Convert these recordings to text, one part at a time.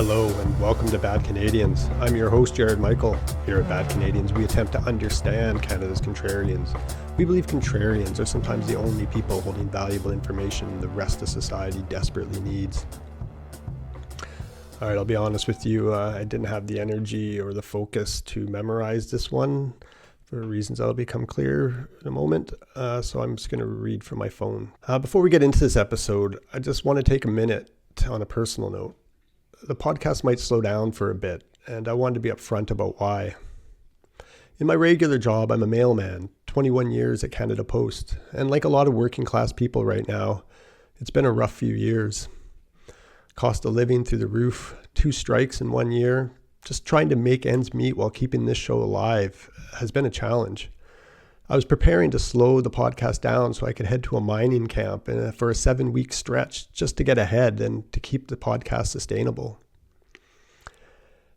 Hello and welcome to Bad Canadians. I'm your host, Jared Michael. Here at Bad Canadians, we attempt to understand Canada's contrarians. We believe contrarians are sometimes the only people holding valuable information the rest of society desperately needs. All right, I'll be honest with you, I didn't have the energy or the focus to memorize this one for reasons that'll become clear in a moment, so I'm just going to read from my phone. Before we get into this episode, I just want to take a minute on a personal note. The podcast might slow down for a bit, and I wanted to be upfront about why. In my regular job, I'm a mailman, 21 years at Canada Post, and like a lot of working class people right now, it's been a rough few years. Cost of living through the roof, 2 strikes in 1 year, just trying to make ends meet while keeping this show alive has been a challenge. I was preparing to slow the podcast down so I could head to a mining camp for a 7-week stretch just to get ahead and to keep the podcast sustainable.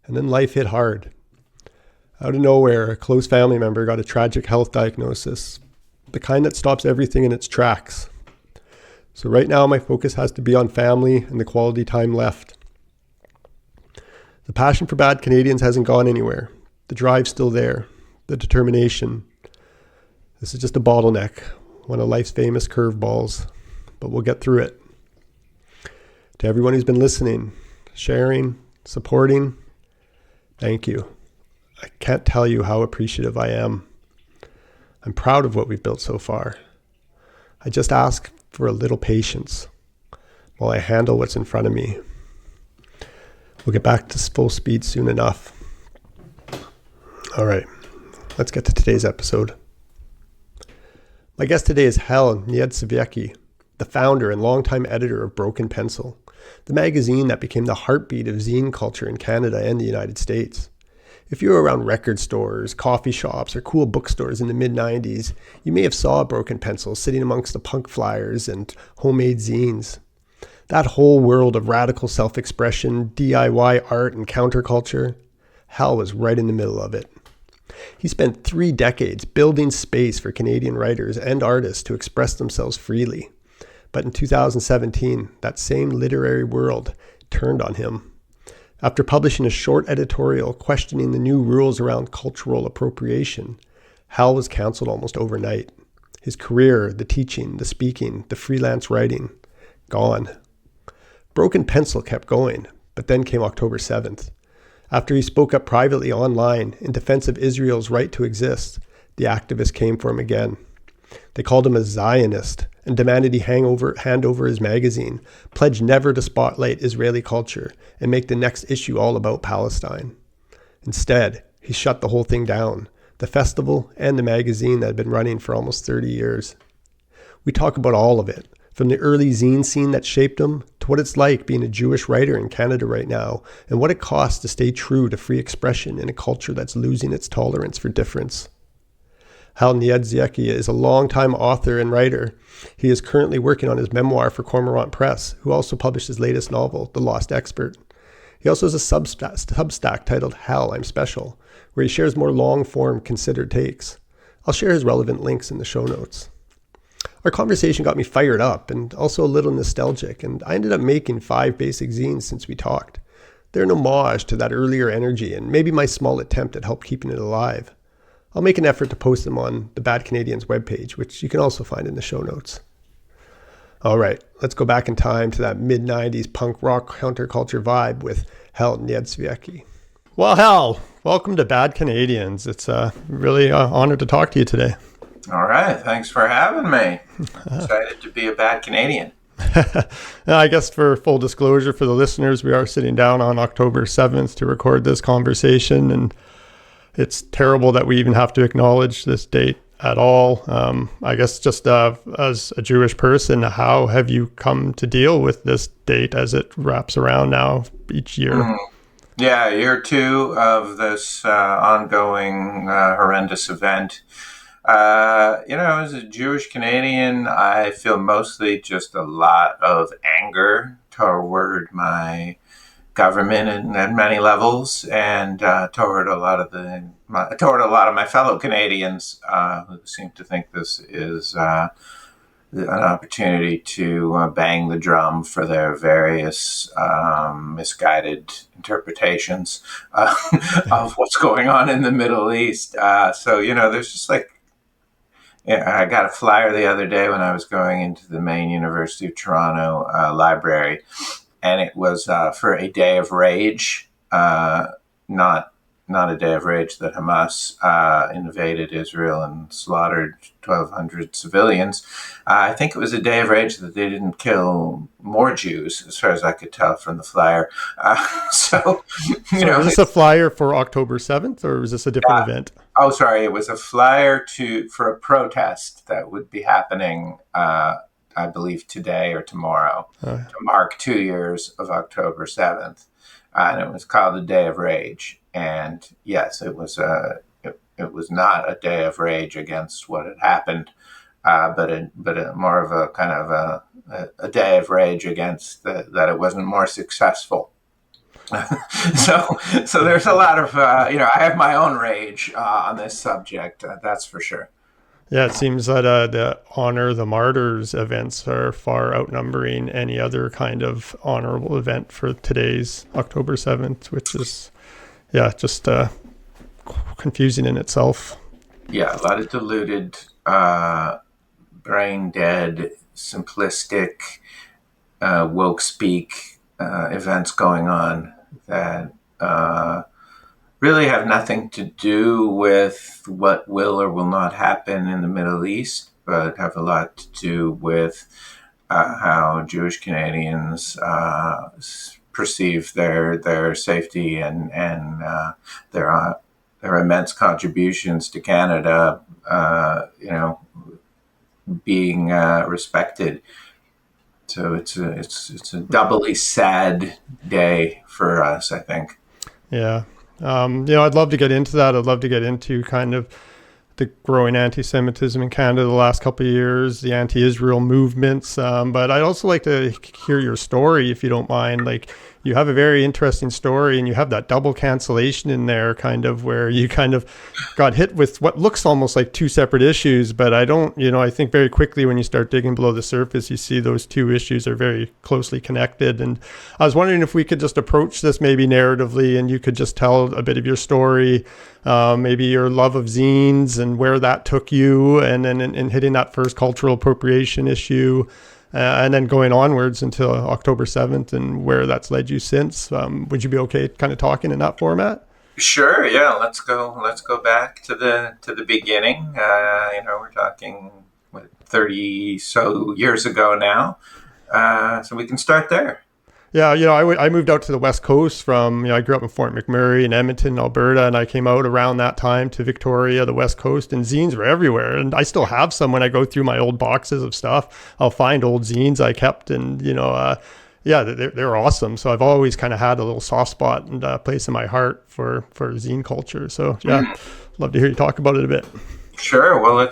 And then life hit hard. Out of nowhere, a close family member got a tragic health diagnosis, the kind that stops everything in its tracks. So right now my focus has to be on family and the quality time left. The passion for Bad Canadians hasn't gone anywhere. The drive's still there. The determination. This is just a bottleneck, one of life's famous curveballs, but we'll get through it. To everyone who's been listening, sharing, supporting, thank you. I can't tell you how appreciative I am. I'm proud of what we've built so far. I just ask for a little patience while I handle what's in front of me. We'll get back to full speed soon enough. All right, let's get to today's episode. My guest today is Hal Niedzviecki, the founder and longtime editor of Broken Pencil, the magazine that became the heartbeat of zine culture in Canada and the United States. If you were around record stores, coffee shops, or cool bookstores in the mid-90s, you may have saw Broken Pencil sitting amongst the punk flyers and homemade zines. That whole world of radical self-expression, DIY art, and counterculture, Hal was right in the middle of it. He spent 3 decades building space for Canadian writers and artists to express themselves freely. But in 2017, that same literary world turned on him. After publishing a short editorial questioning the new rules around cultural appropriation, Hal was canceled almost overnight. His career, the teaching, the speaking, the freelance writing, gone. Broken Pencil kept going, but then came October 7th. After he spoke up privately online in defense of Israel's right to exist, the activists came for him again. They called him a Zionist and demanded he hand over his magazine, pledge never to spotlight Israeli culture, and make the next issue all about Palestine. Instead, he shut the whole thing down, the festival and the magazine that had been running for almost 30 years. We talk about all of it, from the early zine scene that shaped him to what it's like being a Jewish writer in Canada right now and what it costs to stay true to free expression in a culture that's losing its tolerance for difference. Hal Niedzviecki is a longtime author and writer. He is currently working on his memoir for Cormorant Press, who also published his latest novel, The Lost Expert. He also has a Substack titled Hal, I'm Special, where he shares more long-form considered takes. I'll share his relevant links in the show notes. Our conversation got me fired up and also a little nostalgic, and I ended up making 5 basic zines since we talked. They're an homage to that earlier energy and maybe my small attempt at help keeping it alive. I'll make an effort to post them on the Bad Canadians webpage, which you can also find in the show notes. All right, let's go back in time to that mid-90s punk rock counterculture vibe with Hal Niedzviecki. Well, Hal, welcome to Bad Canadians. It's really honored to talk to you today. All right. Thanks for having me. Excited to be a Bad Canadian. I guess for full disclosure for the listeners, we are sitting down on October 7th to record this conversation, and it's terrible that we even have to acknowledge this date at all. I guess just as a Jewish person, how have you come to deal with this date as it wraps around now each year? Mm-hmm. Yeah, year 2 of this ongoing horrendous event. As a Jewish Canadian, I feel mostly just a lot of anger toward my government at many levels, and toward a lot of my fellow Canadians who seem to think this is an opportunity to bang the drum for their various misguided interpretations of what's going on in the Middle East. So, there's just like, yeah, I got a flyer the other day when I was going into the main University of Toronto library, and it was for a day of rage, not not a day of rage that Hamas invaded Israel and slaughtered 1,200 civilians. I think it was a day of rage that they didn't kill more Jews, as far as I could tell from the flyer. So, So is this a flyer for October 7th, or is this a different event? oh, sorry, it was a flyer for a protest that would be happening, I believe, today or tomorrow Uh, to mark 2 years of October 7th. And it was called a Day of Rage. And yes, it was not a day of rage against what had happened, but more of a kind of a day of rage against that it wasn't more successful. So there's a lot of I have my own rage on this subject. That's for sure. yeah, it seems that the Honor the Martyrs events are far outnumbering any other kind of honorable event for today's October 7th, which is, yeah, just confusing in itself. Yeah, a lot of diluted, brain dead, simplistic, woke speak events going on that really have nothing to do with what will or will not happen in the Middle East, but have a lot to do with how Jewish Canadians perceive their safety and their immense contributions to Canada, being respected. So it's a doubly sad day for us, I think. Yeah. I'd love to get into that. I'd love to get into kind of the growing anti-Semitism in Canada the last couple of years, the anti-Israel movements. But I'd also like to hear your story, if you don't mind. Like, you have a very interesting story, and you have that double cancellation in there, kind of where you kind of got hit with what looks almost like two separate issues. But I think very quickly when you start digging below the surface, you see those two issues are very closely connected. And I was wondering if we could just approach this maybe narratively, and you could just tell a bit of your story, maybe your love of zines and where that took you, and then in hitting that first cultural appropriation issue, and then going onwards until October 7th and where that's led you since. Would you be okay kind of talking in that format? Sure, yeah. Let's go back to the beginning. We're talking 30 so years ago now. So we can start there. Yeah, I moved out to the West Coast from, I grew up in Fort McMurray in Edmonton, Alberta, and I came out around that time to Victoria, the West Coast, and zines were everywhere. And I still have some. When I go through my old boxes of stuff, I'll find old zines I kept, and, yeah, they're awesome. So I've always kind of had a little soft spot and place in my heart for zine culture. So, yeah, love to hear you talk about it a bit. Sure. Well, we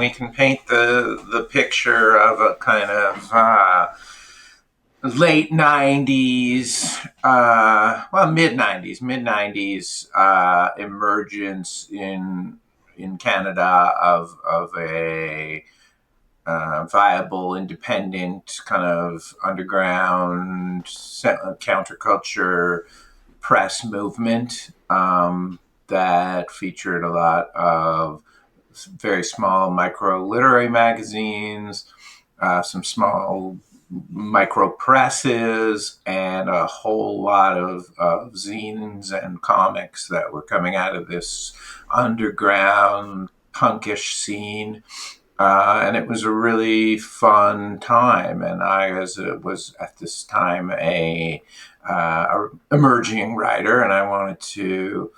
can paint the picture of a kind of late 90s, mid 90s emergence in Canada of a viable, independent, kind of underground counterculture press movement that featured a lot of very small micro literary magazines, some small micro presses, and a whole lot of zines and comics that were coming out of this underground punkish scene. And it was a really fun time. And I was at this time a emerging writer, and I wanted to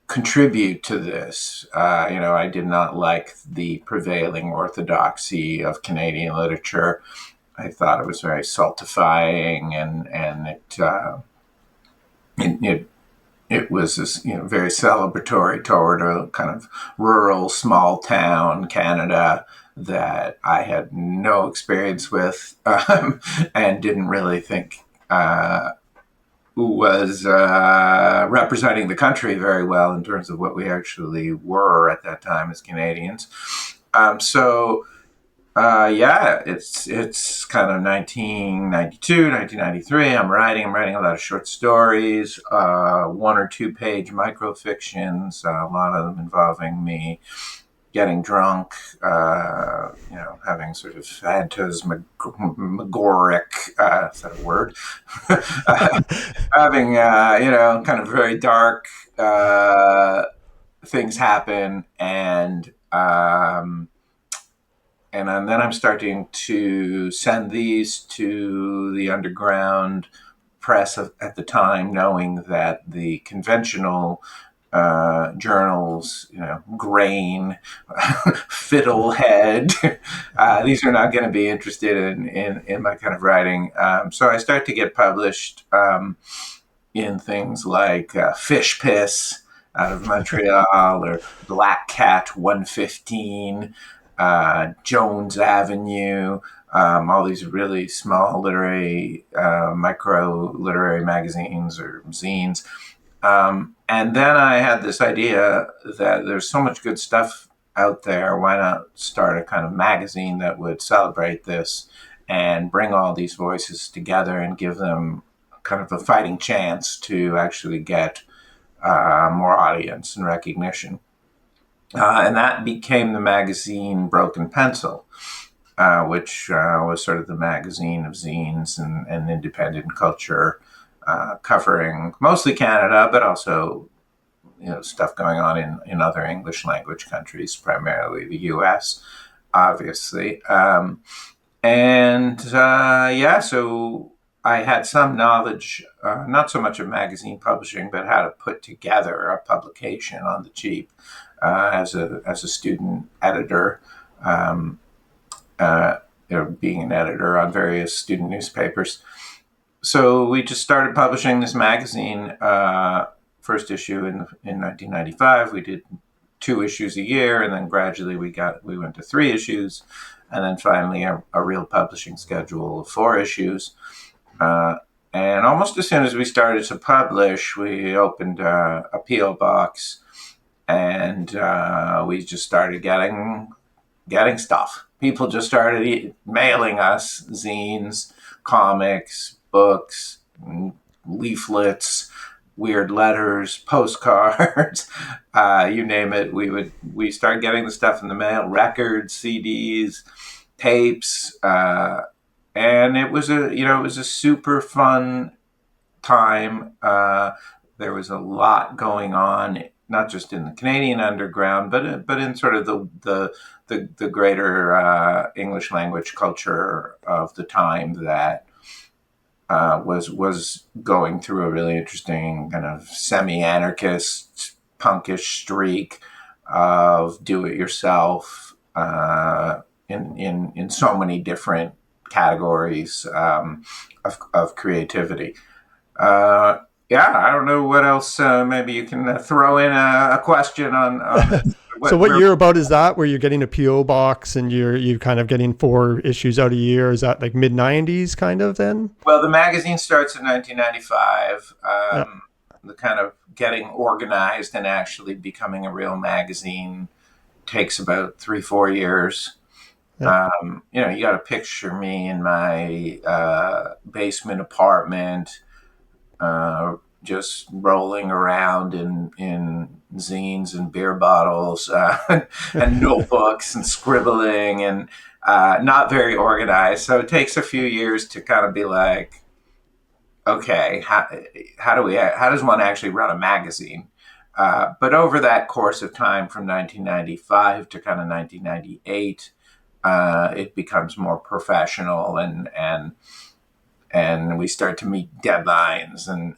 contribute to this. I did not like the prevailing orthodoxy of Canadian literature. I thought it was very saltifying, and it was this, very celebratory toward a kind of rural, small town Canada that I had no experience with, and didn't really think was representing the country very well in terms of what we actually were at that time as Canadians. So Yeah, it's kind of 1992, 1993. I'm writing a lot of short stories, one or two page microfictions, a lot of them involving me getting drunk, having sort of phantasmagoric, is that a word? Having, kind of very dark things happen, and then I'm starting to send these to the underground press at the time, knowing that the conventional journals, Grain, Fiddlehead, these are not going to be interested in my kind of writing. So I start to get published in things like Fish Piss out of Montreal or Black Cat 115, Jones Avenue, all these really small literary, micro literary magazines or zines. And then I had this idea that there's so much good stuff out there. Why not start a kind of magazine that would celebrate this and bring all these voices together and give them kind of a fighting chance to actually get more audience and recognition. And that became the magazine Broken Pencil, which was sort of the magazine of zines and independent culture, covering mostly Canada, but also stuff going on in other English language countries, primarily the U.S., obviously. So I had some knowledge, not so much of magazine publishing, but how to put together a publication on the cheap as a student editor. Um, Being an editor on various student newspapers. So we just started publishing this magazine. First issue in 1995. We did 2 issues a year, and then gradually we went to 3 issues, and then finally a real publishing schedule of 4 issues. And almost as soon as we started to publish, we opened a PO box, and we just started getting stuff. People just started mailing us zines, comics, books, leaflets, weird letters, postcards, you name it. We started getting the stuff in the mail, records, CDs, tapes, and it was a super fun time. There was a lot going on, not just in the Canadian underground, but in sort of the greater English language culture of the time that was going through a really interesting kind of semi-anarchist, punkish streak of do-it-yourself in so many different categories of creativity. Uh, yeah, I don't know what else. Maybe you can throw in a question on So what what we're. year about is that where you're getting a PO box and you're kind of getting 4 issues out a year? Is that like mid 90s kind of then? Well, the magazine starts in 1995. Yeah. The kind of getting organized and actually becoming a real magazine takes about 3, 4 years. Yeah. You got to picture me in my basement apartment, just rolling around in zines and beer bottles and notebooks and scribbling and not very organized. So it takes a few years to kind of be like, okay, how does one actually run a magazine? But over that course of time, from 1995 to kind of 1998, it becomes more professional and we start to meet deadlines and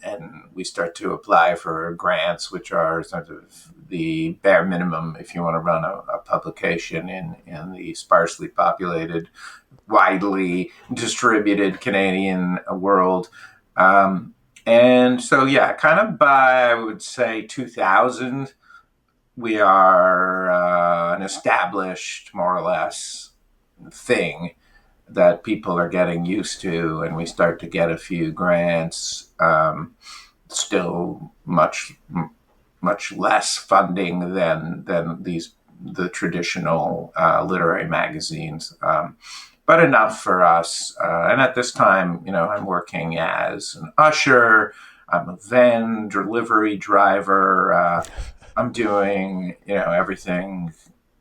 we start to apply for grants, which are sort of the bare minimum if you want to run a publication in the sparsely populated, widely distributed Canadian world. And so, yeah, kind of by, I would say, 2000, we are an established, more or less, thing that people are getting used to, and we start to get a few grants. Still much less funding than these the traditional literary magazines, but enough for us. And at this time, I'm working as an usher. I'm a van delivery driver. I'm doing, everything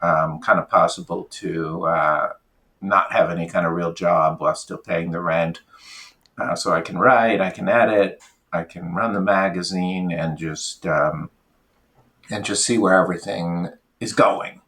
kind of possible to not have any kind of real job while still paying the rent. So I can write, I can edit, I can run the magazine, and just see where everything is going.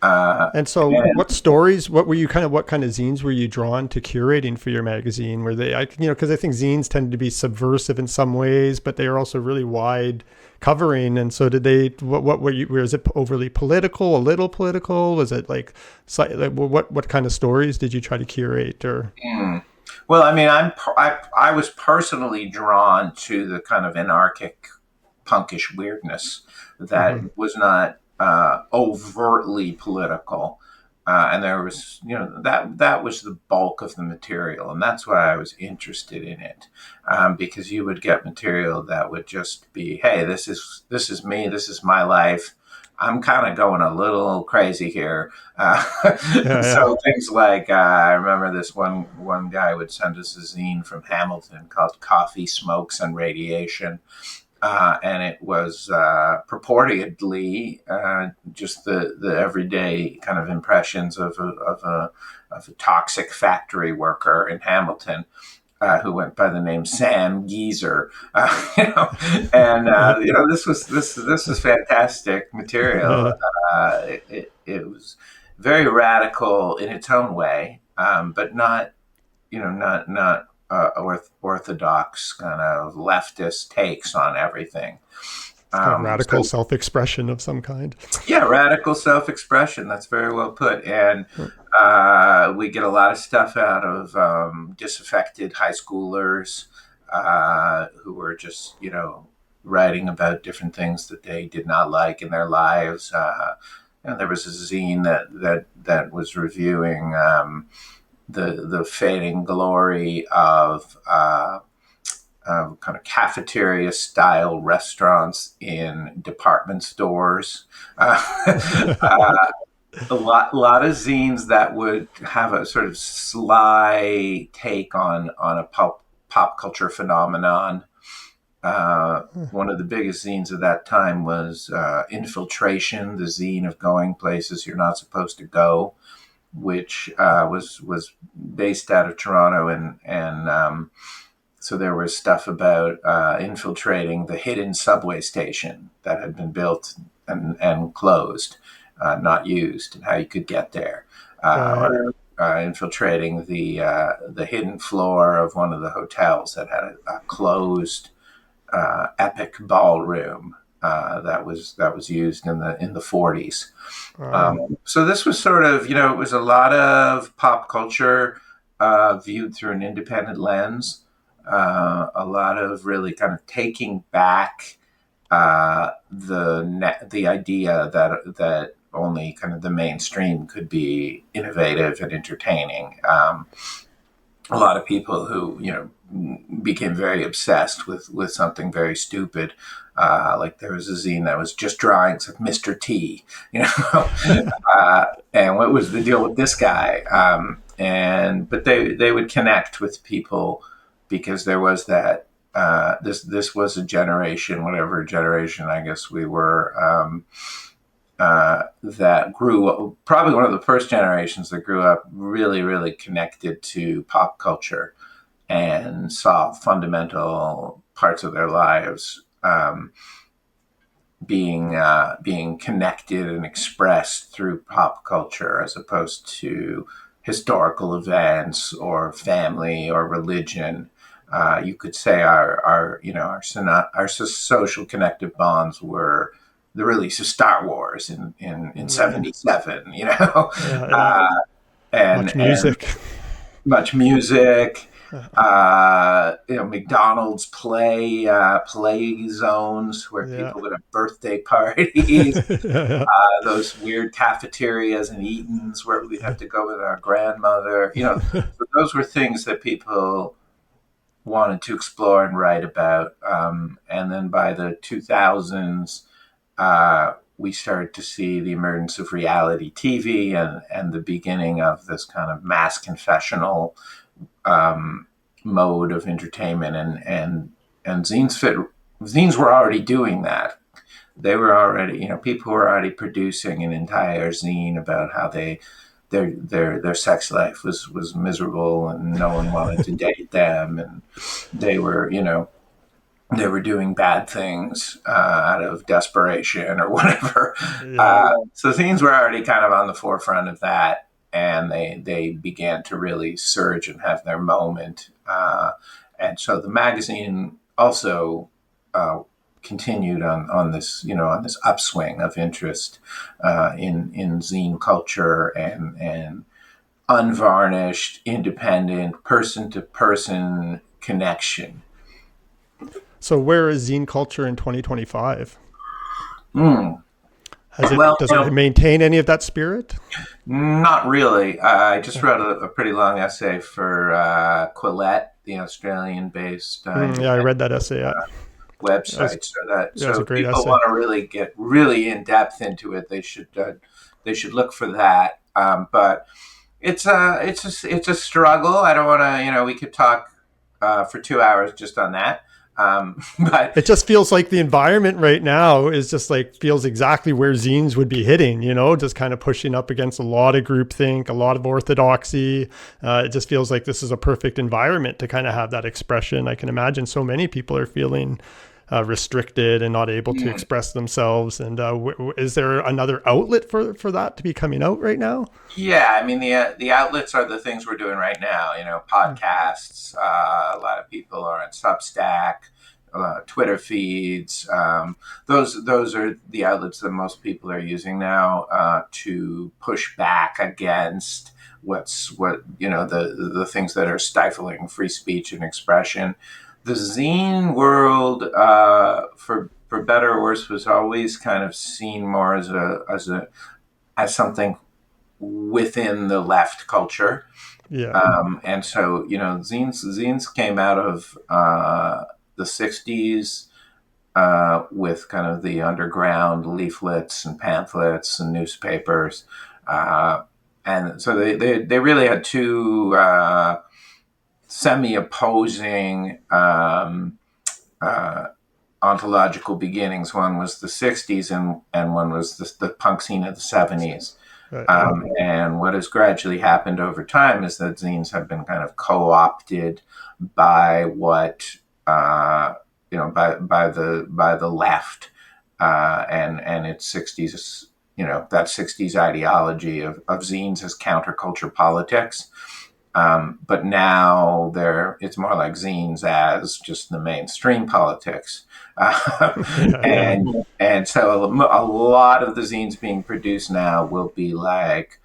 And so, And what stories? What were you kind of? What kind of zines were you drawn to curating for your magazine? Were they, because I think zines tend to be subversive in some ways, but they are also really wide covering. And so, did they? What were you? Was it overly political? A little political? Was it what kind of stories did you try to curate? Or well, I mean, I was personally drawn to the kind of anarchic, punkish weirdness that mm-hmm. was not overtly political. And there was, that was the bulk of the material, and that's why I was interested in it, because you would get material that would just be, hey, this is me, this is my life. I'm kind of going a little crazy here. Yeah, yeah. So things like I remember this one guy would send us a zine from Hamilton called "Coffee, Smokes, and Radiation." And it was purportedly just the everyday kind of impressions of a toxic factory worker in Hamilton, who went by the name Sam Geezer. And this was fantastic material. It was very radical in its own way, but not not orthodox kind of leftist takes on everything. It's kind of radical So self-expression of some kind. yeah, radical self-expression. That's very well put. And we get a lot of stuff out of disaffected high schoolers who were just writing about different things that they did not like in their lives. There was a zine that was reviewing the fading glory of kind of cafeteria style restaurants in department stores. A lot of zines that would have a sort of sly take on a pop culture phenomenon. One of the biggest zines of that time was Infiltration, the zine of going places you're not supposed to go, which was based out of Toronto, and so there was stuff about infiltrating the hidden subway station that had been built and closed, not used, and how you could get there, Right. or infiltrating the hidden floor of one of the hotels that had a closed epic ballroom that was used in the 40s. Wow. So this was sort of, it was a lot of pop culture viewed through an independent lens, a lot of really kind of taking back the idea that only kind of the mainstream could be innovative and entertaining. A lot of people who became very obsessed with something very stupid. Like there was a zine that was just drawings of Mr. T, and what was the deal with this guy? But they would connect with people because there was that. This was a generation, whatever generation I guess we were. That grew, probably one of the first generations that grew up really, really connected to pop culture and saw fundamental parts of their lives being connected and expressed through pop culture, as opposed to historical events or family or religion. You could say our social connective bonds were the release of Star Wars in Right. '77, Yeah, yeah. Much and music. much music, McDonald's play zones where Yeah. people would have birthday parties, Yeah. those weird cafeterias and Eatons where we'd have to go with our grandmother. So those were things that people wanted to explore and write about. And then by the 2000s, we started to see the emergence of reality TV and the beginning of this kind of mass confessional mode of entertainment, and zines were already doing that. They were already, people were already producing an entire zine about how their sex life was miserable and no one wanted to date them, and they were, they were doing bad things out of desperation or whatever. Yeah. So zines were already kind of on the forefront of that, and they began to really surge and have their moment. And so the magazine also continued on this, on this upswing of interest in zine culture and unvarnished, independent, person to person connection. So where is zine culture in 2025? Mm. Well, Does it maintain any of that spirit? not really. I just wrote a pretty long essay for Quillette, the Australian-based Yeah, I read that essay. Yeah. website. It was So a if great people essay. want to really get really in depth into it, they should look for that. But it's a struggle. I don't want to. We could talk for 2 hours just on that. But It just feels like the environment right now is just like feels exactly where zines would be hitting, just kind of pushing up against a lot of groupthink, a lot of orthodoxy. It just feels like this is a perfect environment to kind of have that expression. I can imagine so many people are feeling restricted and not able to express themselves. And is there another outlet for that to be coming out right now? yeah, I mean the outlets are the things we're doing right now. Podcasts. A lot of people are on Substack, Twitter feeds. Those are the outlets that most people are using now to push back against the things that are stifling free speech and expression. The zine world, for better or worse, was always kind of seen more as something within the left culture. Yeah. And so, zines came out of the 60s with kind of the underground leaflets and pamphlets and newspapers. And so they really had two semi-opposing ontological beginnings. One was the 60s and one was the punk scene of the 70s. And what has gradually happened over time is that zines have been kind of co-opted by by the left and its 60s, that 60s ideology of zines as counterculture politics. But now it's more like zines as just the mainstream politics. And so a lot of the zines being produced now will be like,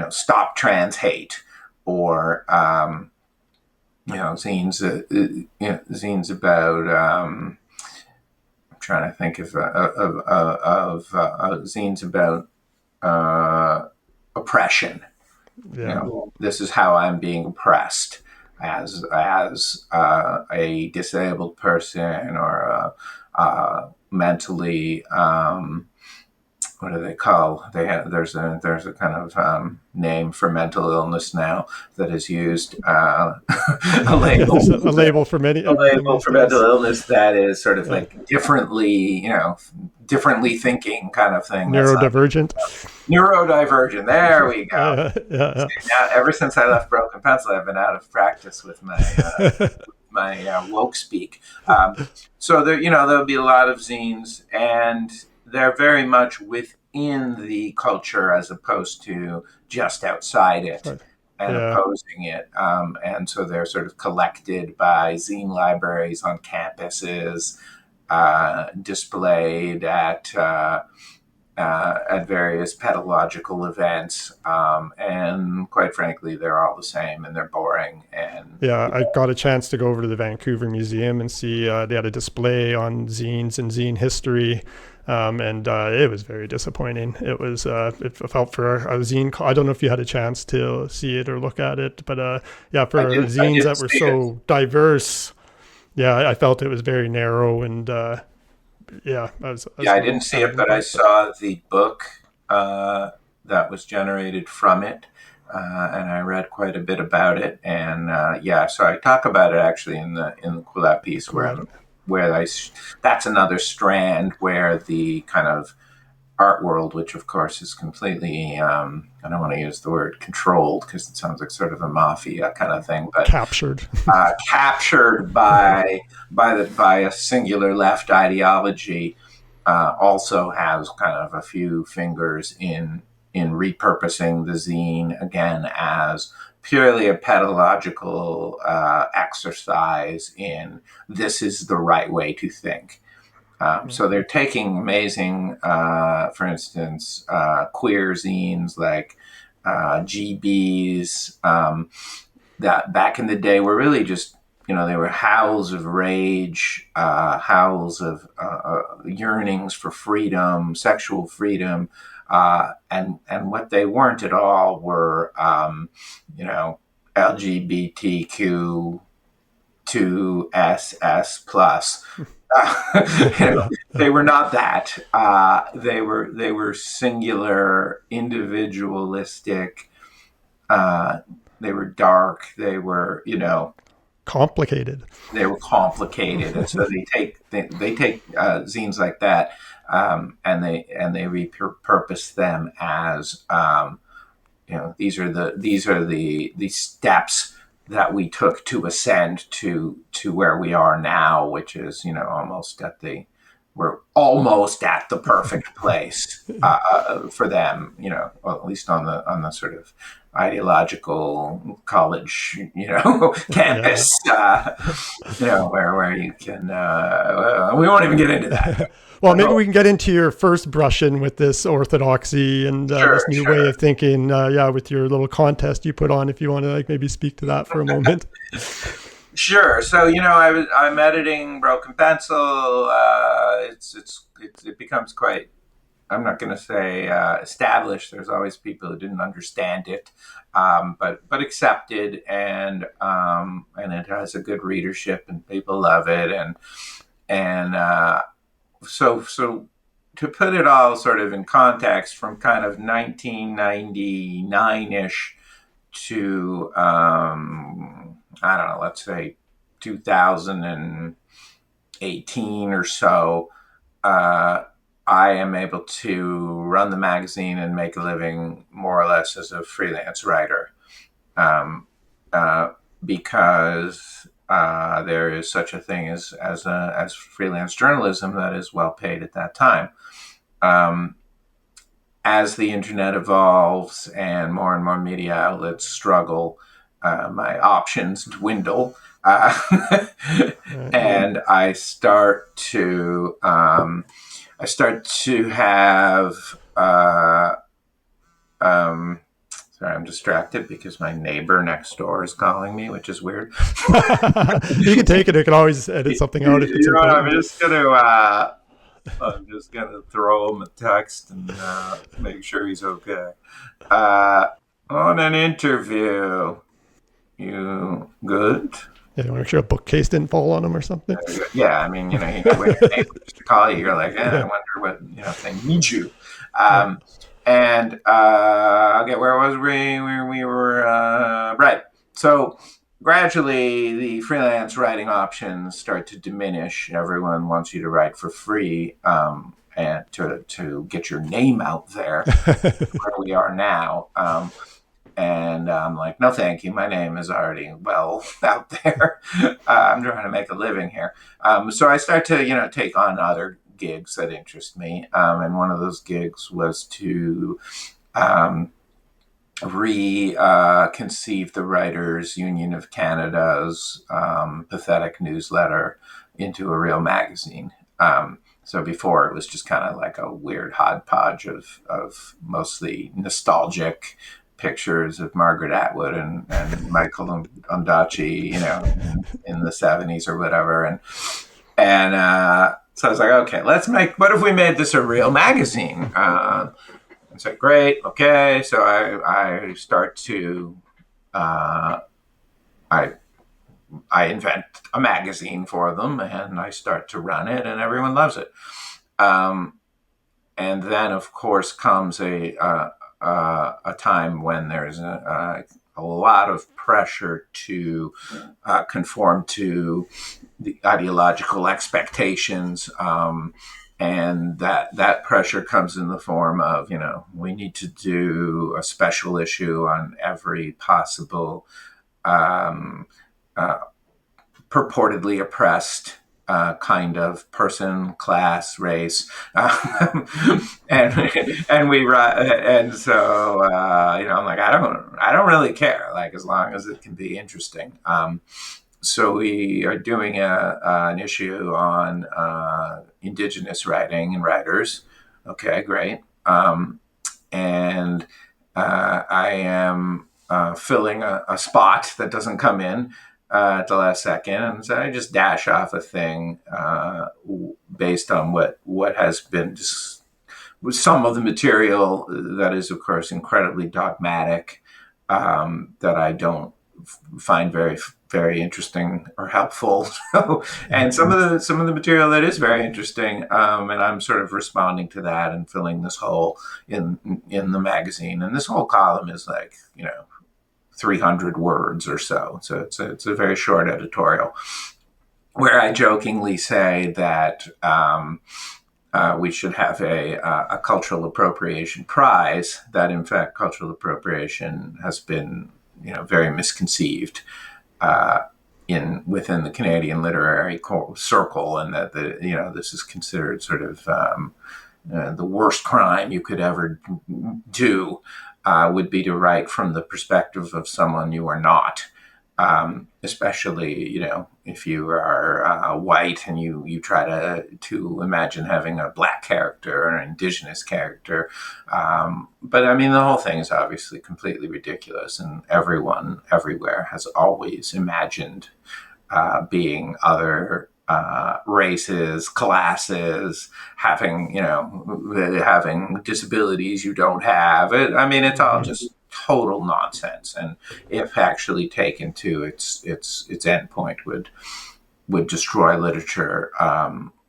stop trans hate, or zines about. I'm trying to think of zines about oppression. Yeah. This is how I'm being oppressed as a disabled person or a mentally what do they call? There's a kind of name for mental illness now that is used. A label, a label for many. a label for mental illness that is sort of like differently thinking kind of thing. Neurodivergent. Neurodivergent. There we go. Yeah. Now, ever since I left Broken Pencil, I've been out of practice with my woke speak. So there'll be a lot of zines, and they're very much within the culture as opposed to just outside it and opposing it. And so they're sort of collected by zine libraries on campuses, displayed at various pedagogical events, and quite frankly, they're all the same and they're boring. And I got a chance to go over to the Vancouver Museum and see they had a display on zines and zine history, and it was very disappointing. It was it felt for a zine. I don't know if you had a chance to see it or look at it, but for zines that were so diverse, I felt it was very narrow and yeah, Yeah, as I well. didn't see it, but I saw the book that was generated from it, and I read quite a bit about it. And yeah, so I talk about it actually in the Quillette piece Cool. where that's another strand where the kind of art world, which of course is completely I don't want to use the word controlled because it sounds like sort of a mafia kind of thing, but Captured. captured by a singular left ideology, also has kind of a few fingers in repurposing the zine again as purely a pedagogical exercise in this is the right way to think. So they're taking amazing, for instance, queer zines like GBs, that back in the day were really just, they were howls of rage, howls of yearnings for freedom, sexual freedom, and what they weren't at all were, LGBTQ to SS plus. They were not that. They were singular, individualistic. They were dark. Complicated. They were complicated, and so they take zines like that, and they repurpose them as these are the steps that we took to ascend to where we are now, which is we're almost at the perfect place for them, or at least on the sort of ideological college, campus, where you can. We won't even get into that. Well, maybe we can get into your first brushing with this orthodoxy and this new way of thinking. With your little contest you put on, if you want to maybe speak to that for a moment. Sure. So I'm editing Broken Pencil. It becomes quite. I'm not going to say established. There's always people who didn't understand it, but accepted, and it has a good readership, and people love it, and so to put it all sort of in context, from kind of 1999-ish to I don't know, let's say 2018 or so, I am able to run the magazine and make a living more or less as a freelance writer, because there is such a thing as freelance journalism that is well paid at that time. As the internet evolves and more media outlets struggle, my options dwindle, and I start to have. Sorry, I'm distracted because my neighbor next door is calling me, which is weird. You can take it. You can always edit something out if it's important. I'm just gonna throw him a text and make sure he's okay. On an interview, you good? Yeah, you want to make sure a bookcase didn't fall on him or something. Yeah, I mean, when your neighbor just to call you, you're like, I wonder what if they need you. And okay, where was we? We were right. So gradually, the freelance writing options start to diminish. Everyone wants you to write for free, and to get your name out there, where we are now. And I'm like, no, thank you. My name is already well out there. I'm trying to make a living here. So I start to, take on other gigs that interest me. And one of those gigs was to reconceive the Writers Union of Canada's pathetic newsletter into a real magazine. So before it was just kind of like a weird hodgepodge of mostly nostalgic pictures of Margaret Atwood and Michael Ondaatje, in the 70s or whatever. And so I was like, okay, what if we made this a real magazine? It's like, great, okay. So I start to, I I invent a magazine for them, and I start to run it, and everyone loves it. And then, of course, comes a time when there's a lot of pressure to conform to the ideological expectations. And that pressure comes in the form of, we need to do a special issue on every possible um, uh, purportedly oppressed kind of person, class, race, and and so I'm like, I don't really care, like, as long as it can be interesting. So we are doing an issue on indigenous writing and writers. Okay, great. And I am filling a spot that doesn't come in at the last second, and so I just dash off a thing based on what has been just some of the material that is, of course, incredibly dogmatic, that I don't find very interesting or helpful. And some of the material that is very interesting, and I'm sort of responding to that and filling this hole in the magazine. And this whole column is like 300 words or so. So it's a very short editorial where I jokingly say that we should have a cultural appropriation prize. That, in fact, cultural appropriation has been very misconceived within the Canadian literary circle, and that this is considered sort of the worst crime you could ever do would be to write from the perspective of someone you are not. Especially, if you are white and you try to imagine having a black character or an indigenous character. But I mean, the whole thing is obviously completely ridiculous, and everyone everywhere has always imagined being other races, classes, having disabilities you don't have. It's all just total nonsense, and if actually taken to its endpoint, would destroy literature,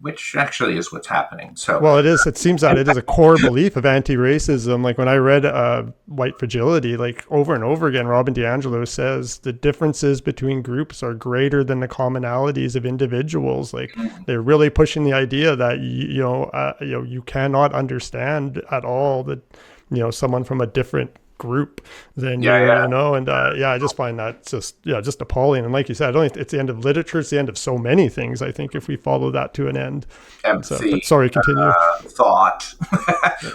which actually is what's happening. So, well, it is. It seems that it is a core belief of anti-racism. Like when I read White Fragility, like over and over again, Robin DiAngelo says the differences between groups are greater than the commonalities of individuals. Like they're really pushing the idea that you cannot understand at all that someone from a different group than and I just find that just appalling. And like you said, I don't think it's the end of literature, it's the end of so many things, I think, if we follow that to an end. Empathy, but sorry, continue. Thought.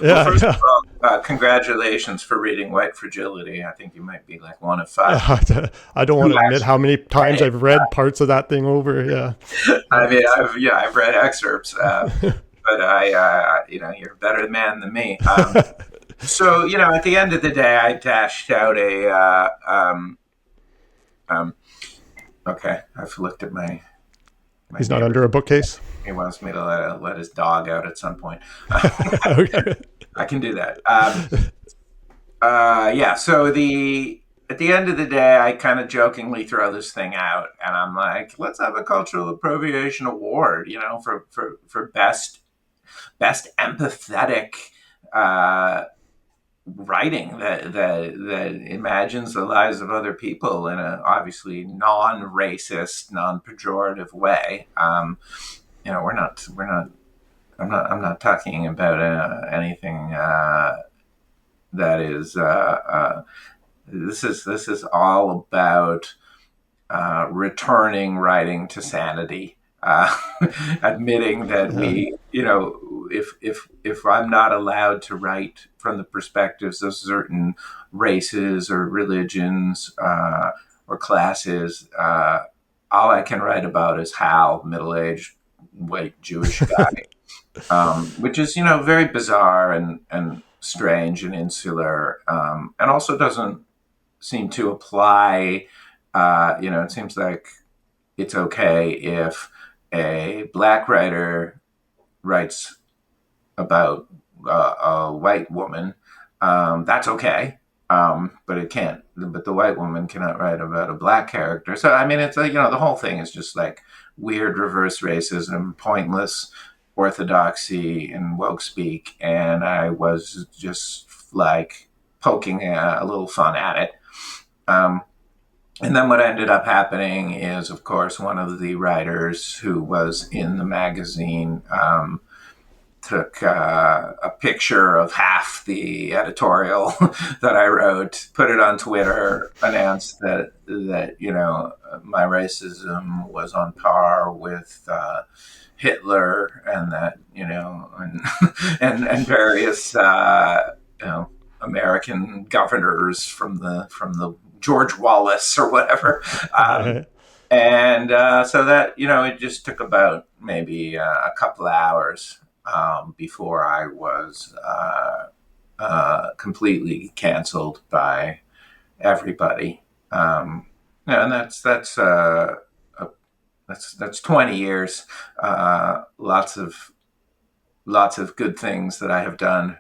Well, first of all, congratulations for reading White Fragility. I think you might be like one of 5. I don't want to admit how many times I've read parts of that thing over. I mean, I've read excerpts, but you're a better man than me. So, at the end of the day, I dashed out okay, I've looked at my He's not under a bookcase? He wants me to let his dog out at some point. Okay. I can do that. So at the end of the day, I kind of jokingly throw this thing out, and I'm like, let's have a cultural appropriation award, for best empathetic writing that imagines the lives of other people in a obviously non-racist, non-pejorative way. We're not. I'm not talking about anything that is. This is all about returning writing to sanity. Admitting that we, if I'm not allowed to write from the perspectives of certain races or religions or classes, all I can write about is Hal, middle-aged white Jewish guy, which is very bizarre and strange and insular, and also doesn't seem to apply. It seems like it's okay if a black writer writes about a white woman. That's okay. But it can't. But the white woman cannot write about a black character. So I mean, it's like, the whole thing is just like weird reverse racism, pointless orthodoxy, and woke speak. And I was just like poking a little fun at it. Um, and then what ended up happening is, of course, one of the writers who was in the magazine took a picture of half the editorial that I wrote, put it on Twitter, announced that my racism was on par with Hitler, and that and various American governors from the George Wallace or whatever. Um, and so that, it just took about maybe a couple of hours before I was completely canceled by everybody. And that's 20 years. Lots of good things that I have done.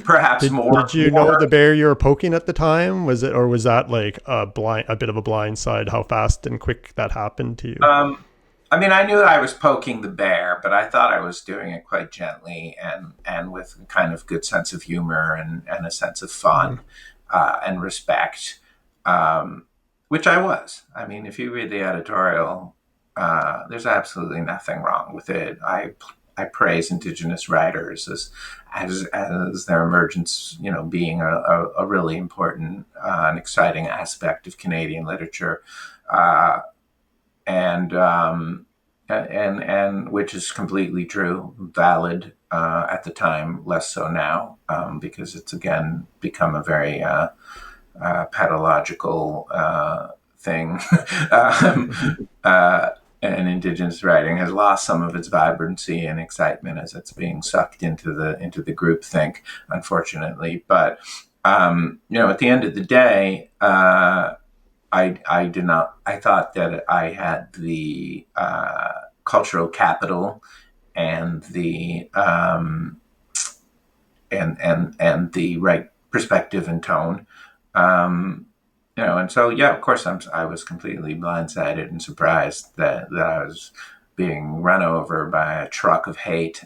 Perhaps Did more. did you know the bear you were poking at the time? Was it, or was that like a bit of a blind side? How fast and quick that happened to you? I mean, I knew I was poking the bear, but I thought I was doing it quite gently and with a kind of good sense of humor and a sense of Mm. fun and respect, um, which I was. I mean, if you read the editorial, there's absolutely nothing wrong with it. I praise Indigenous writers as their emergence, being a really important and exciting aspect of Canadian literature. Uh, and which is completely true, valid at the time, less so now, because it's again become a very pathological thing. um, uh, and Indigenous writing has lost some of its vibrancy and excitement as it's being sucked into the group think, unfortunately. But at the end of the day, I did not. I thought that I had the cultural capital and the right perspective and tone. Um, and so yeah, of course, I was completely blindsided and surprised that I was being run over by a truck of hate.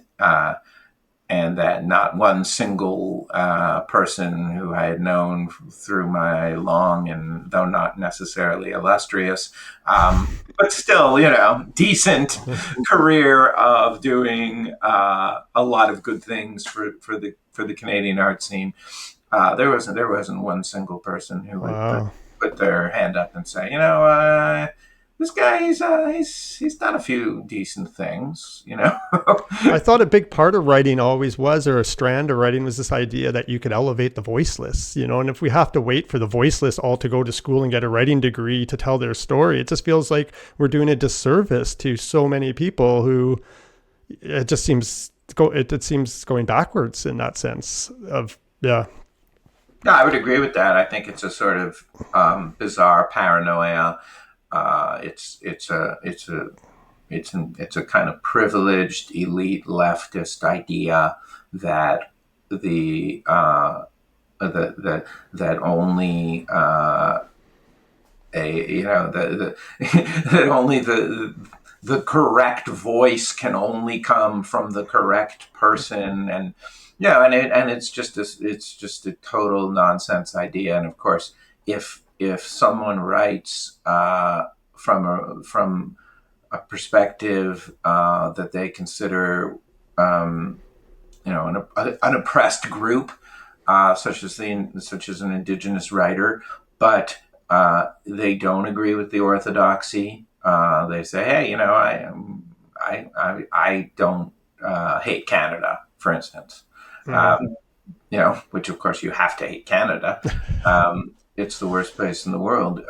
And that not one single person who I had known through my long and, though not necessarily illustrious, but still, decent career of doing a lot of good things for the Canadian art scene. There wasn't one single person who would Wow. put their hand up and say, this guy, he's done a few decent things. I thought a big part of writing always was, or a strand of writing was this idea that you could elevate the voiceless, and if we have to wait for the voiceless all to go to school and get a writing degree to tell their story, it just feels like we're doing a disservice to so many people who it just seems it seems going backwards in that sense of, yeah. No, I would agree with that. I think it's a sort of bizarre paranoia. It's a kind of privileged elite leftist idea that the that only that only the correct voice can only come from the correct person. And it's just a total nonsense idea. And of course, if someone writes from a perspective that they consider an oppressed group, such as an Indigenous writer, but they don't agree with the orthodoxy. They say, hey, I don't hate Canada, for instance. Mm. Um, which of course you have to hate Canada. It's the worst place in the world,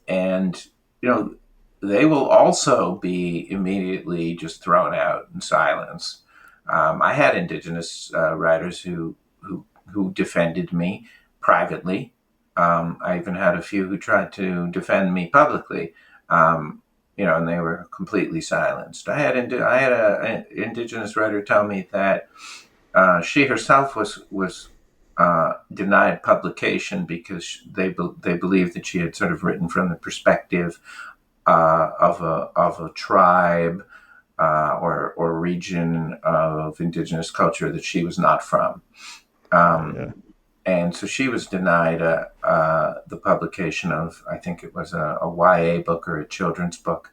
and they will also be immediately just thrown out in silence. I had Indigenous writers who defended me privately. I even had a few who tried to defend me publicly, and they were completely silenced. I had an Indigenous writer tell me that she herself was denied publication because they believed that she had sort of written from the perspective of a tribe or region of indigenous culture that she was not from. Yeah. And so she was denied the publication of, I think it was a YA book or a children's book.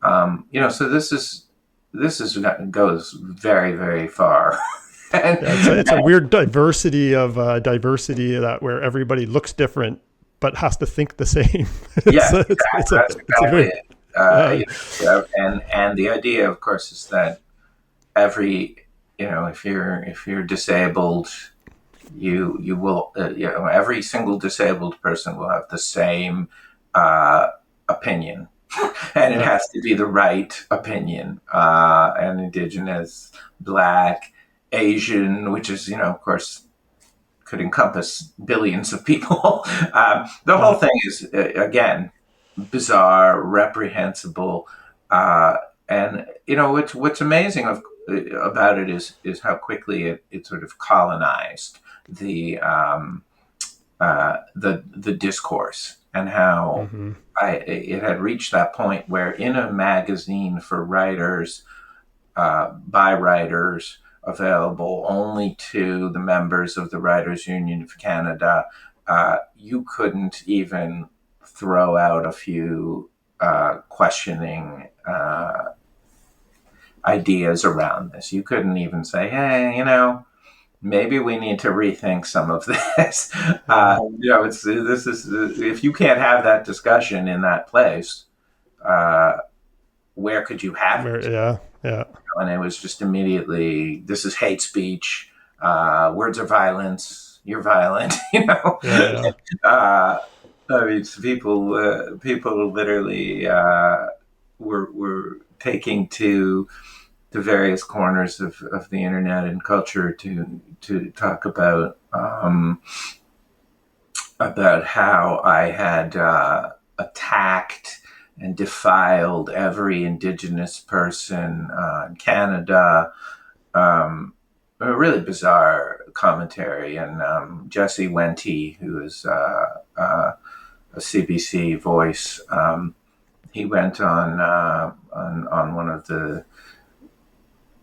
So this goes very, very far. and, Yeah, it's a weird diversity that where everybody looks different but has to think the same. yeah, that's It's a exactly very it. yeah, And the idea, of course, is that every if you're disabled, you will every single disabled person will have the same uh, opinion, and it yeah, has to be the right opinion. And indigenous, black, Asian, which is of course could encompass billions of people. The whole yeah. thing is again bizarre, reprehensible, uh, and what's amazing about it is how quickly it sort of colonized the the discourse, and how Mm-hmm. it had reached that point where in a magazine for writers, by writers, available only to the members of the Writers Union of Canada, you couldn't even throw out a few questioning ideas around this. You couldn't even say, hey, maybe we need to rethink some of this. Yeah. It's this is if you can't have that discussion in that place, uh, where could you have it? Yeah. Yeah. And it was just immediately, this is hate speech. Words are violence. You're violent. Yeah. Yeah. uh, I mean, people literally were taking to the various corners of the internet and culture to talk about how I had attacked and defiled every Indigenous person in Canada. A really bizarre commentary. And Jesse Wenty, who is a CBC voice, he went on one of the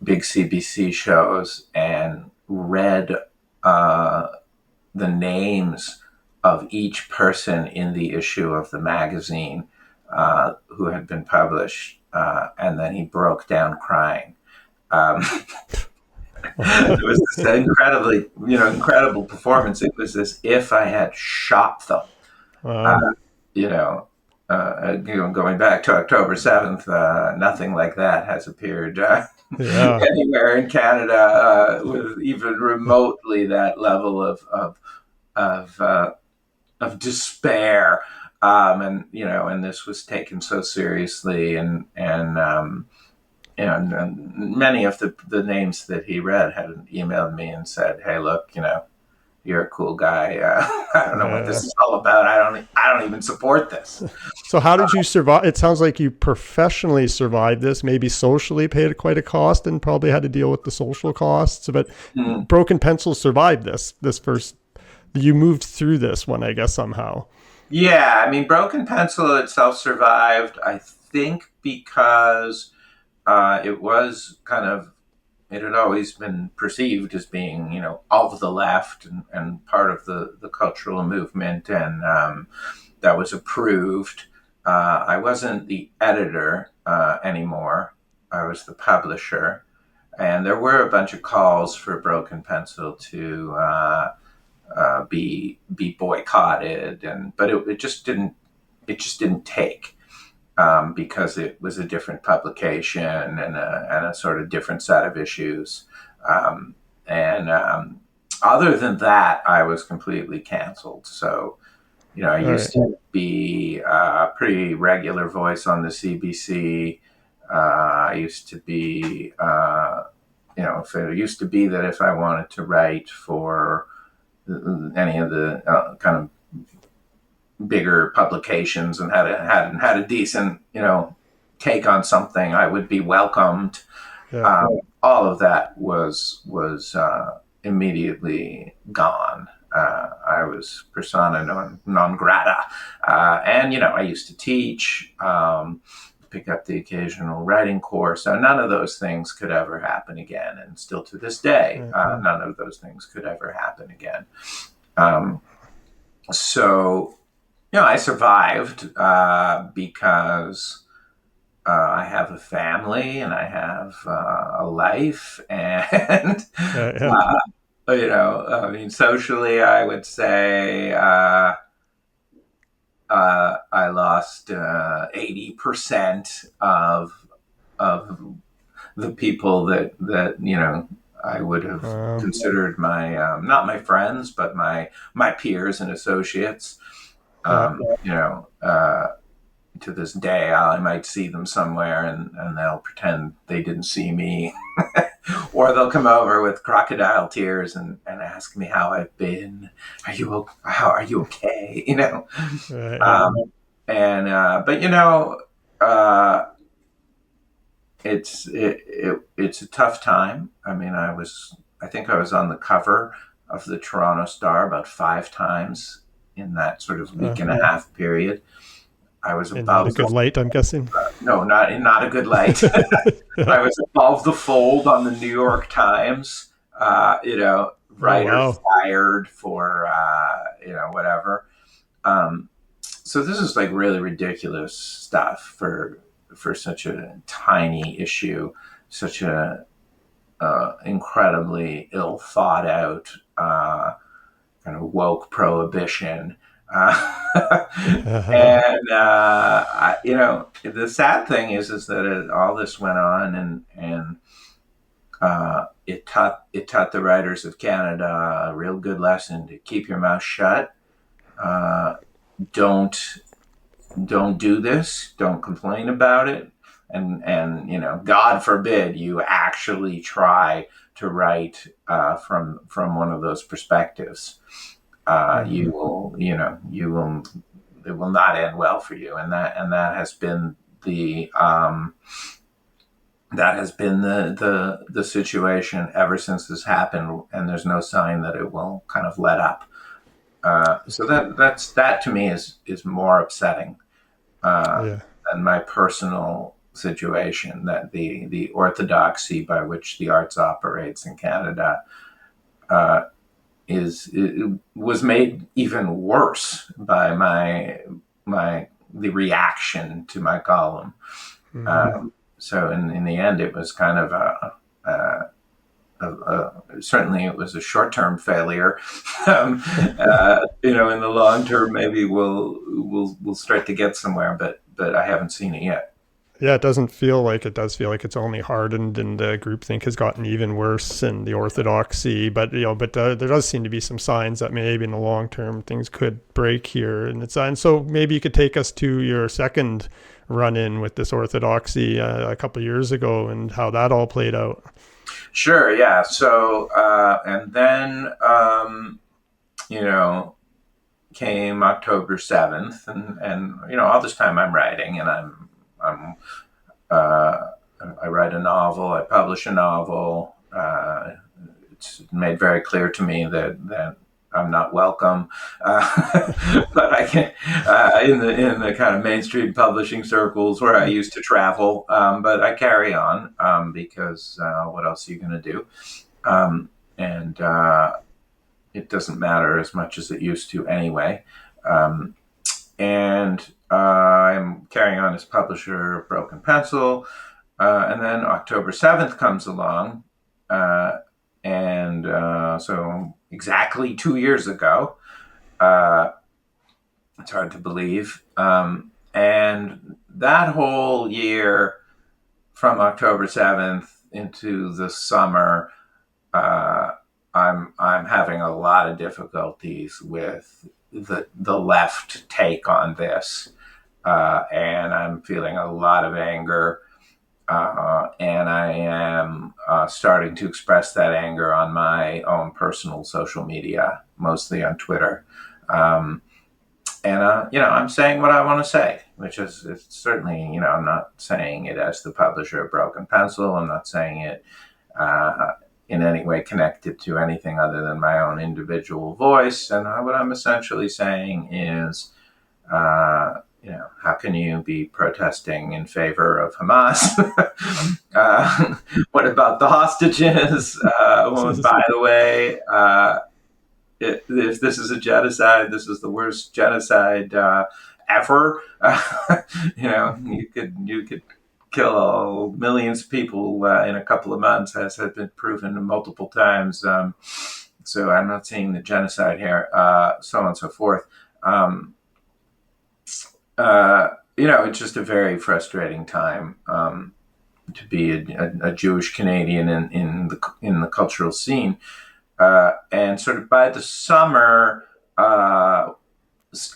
big CBC shows and read the names of each person in the issue of the magazine who had been published, and then he broke down crying. It was this incredible performance. It was as if I had shot them. Uh, Wow. Going back to October 7th, nothing like that has appeared Yeah. anywhere in Canada with even remotely that level of of despair. And this was taken so seriously, and many of the names that he read had emailed me and said, "Hey, look, you're a cool guy. I don't know what this Yeah. is all about. I don't even support this." So how did you survive? It sounds like you professionally survived this, maybe socially paid quite a cost and probably had to deal with the social costs, but Mm. Broken Pencil survived this first, you moved through this one, I guess, somehow. Yeah, I mean, Broken Pencil itself survived, I think, because it was kind of, it had always been perceived as being, of the left and part of the cultural movement, and that was approved. I wasn't the editor anymore. I was the publisher, and there were a bunch of calls for Broken Pencil to be boycotted, but it just didn't take, because it was a different publication and a sort of different set of issues. And Other than that, I was completely canceled. So, I All right. used to be a pretty regular voice on the CBC. I used to be, if it used to be that if I wanted to write for any of the kind of bigger publications and had a decent take on something, I would be welcomed. Yeah. All of that was immediately gone. I was persona non grata. And, I used to teach, pick up the occasional writing course. So none of those things could ever happen again. And still to this day, none of those things could ever happen again. So, I survived because I have a family and I have a life. And, I mean, socially, I would say I lost 80% of the people that I would have considered my not my friends, but my peers and associates. You know, to this day, I might see them somewhere and they'll pretend they didn't see me, or they'll come over with crocodile tears and ask me how I've been. How are you okay? But it's a tough time. I mean, I think I was on the cover of the Toronto Star about 5 times in that sort of week and a half period. I was in not a good light, I'm guessing. No, not a good light. I was above the fold on the New York Times. Writer fired for whatever. So this is like really ridiculous stuff for such a tiny issue, such a incredibly ill thought out kind of woke prohibition. The sad thing is that all this went on, and it taught the writers of Canada a real good lesson to keep your mouth shut. Don't do this. Don't complain about it. And God forbid you actually try to write from one of those perspectives. It will not end well for you, and that has been the situation ever since this happened, and there's no sign that it will kind of let up. So that to me is more upsetting than my personal situation, that the orthodoxy by which the arts operates in Canada was made even worse by the reaction to my column. So in the end, it was kind of certainly it was a short-term failure. In the long term, maybe we'll start to get somewhere, but I haven't seen it yet. Yeah, it doesn't feel like it does feel like it's only hardened, and the groupthink has gotten even worse, and the orthodoxy. But there does seem to be some signs that maybe in the long term things could break here. And so maybe you could take us to your second run-in with this orthodoxy a couple of years ago, and how that all played out. Sure. Yeah. So and then came October 7th, and all this time I'm writing, and I write a novel, I publish a novel. It's made very clear to me that I'm not welcome, but I can in the kind of mainstream publishing circles where I used to travel. But I carry on because what else are you going to do? And it doesn't matter as much as it used to anyway. And I'm carrying on as publisher of Broken Pencil. And then October 7th comes along. So exactly 2 years ago, it's hard to believe. And that whole year from October 7th into the summer, I'm having a lot of difficulties with the left take on this, and I'm feeling a lot of anger, and I am starting to express that anger on my own personal social media, mostly on Twitter, and I'm saying what I want to say, which is it's certainly I'm not saying it as the publisher of Broken Pencil. I'm not saying it in any way connected to anything other than my own individual voice. And what I'm essentially saying is, how can you be protesting in favor of Hamas? What about the hostages? Well, by the way, if this is a genocide, this is the worst genocide ever. You could kill millions of people in a couple of months, as has been proven multiple times. So I'm not seeing the genocide here, so on and so forth. It's just a very frustrating time to be a Jewish Canadian in the cultural scene. And sort of by the summer,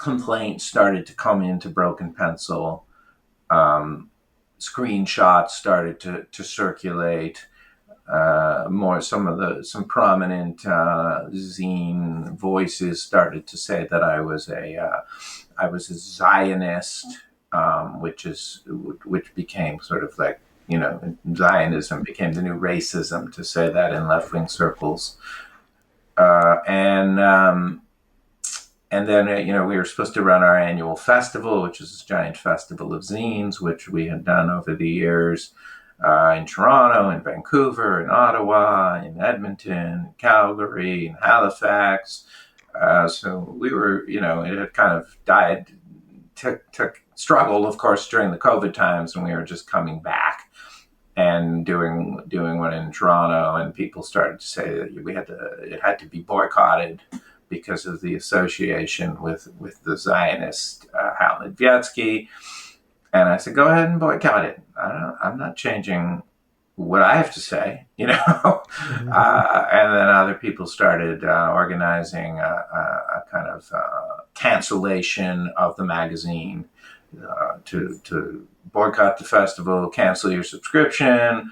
complaints started to come into Broken Pencil. Screenshots started to circulate. Some prominent zine voices started to say that I was a Zionist, which became sort of like, Zionism became the new racism, to say that in left wing circles. And then, we were supposed to run our annual festival, which is this giant festival of zines, which we had done over the years in Toronto, in Vancouver, in Ottawa, in Edmonton, Calgary, in Halifax. So we were, it had kind of died, struggled, of course, during the COVID times when we were just coming back and doing one in Toronto, and people started to say that it had to be boycotted because of the association with the Zionist Hal Niedzviecki. And I said, go ahead and boycott it. I'm not changing what I have to say, And then other people started organizing a kind of cancellation of the magazine, to boycott the festival, cancel your subscription,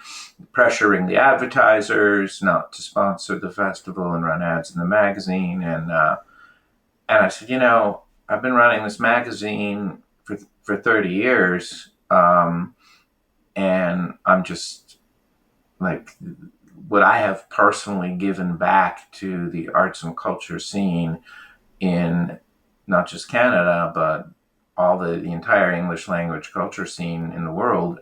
pressuring the advertisers not to sponsor the festival and run ads in the magazine. And I said, I've been running this magazine for 30 years, and I'm just like, what I have personally given back to the arts and culture scene in not just Canada, but all the entire English language culture scene in the world,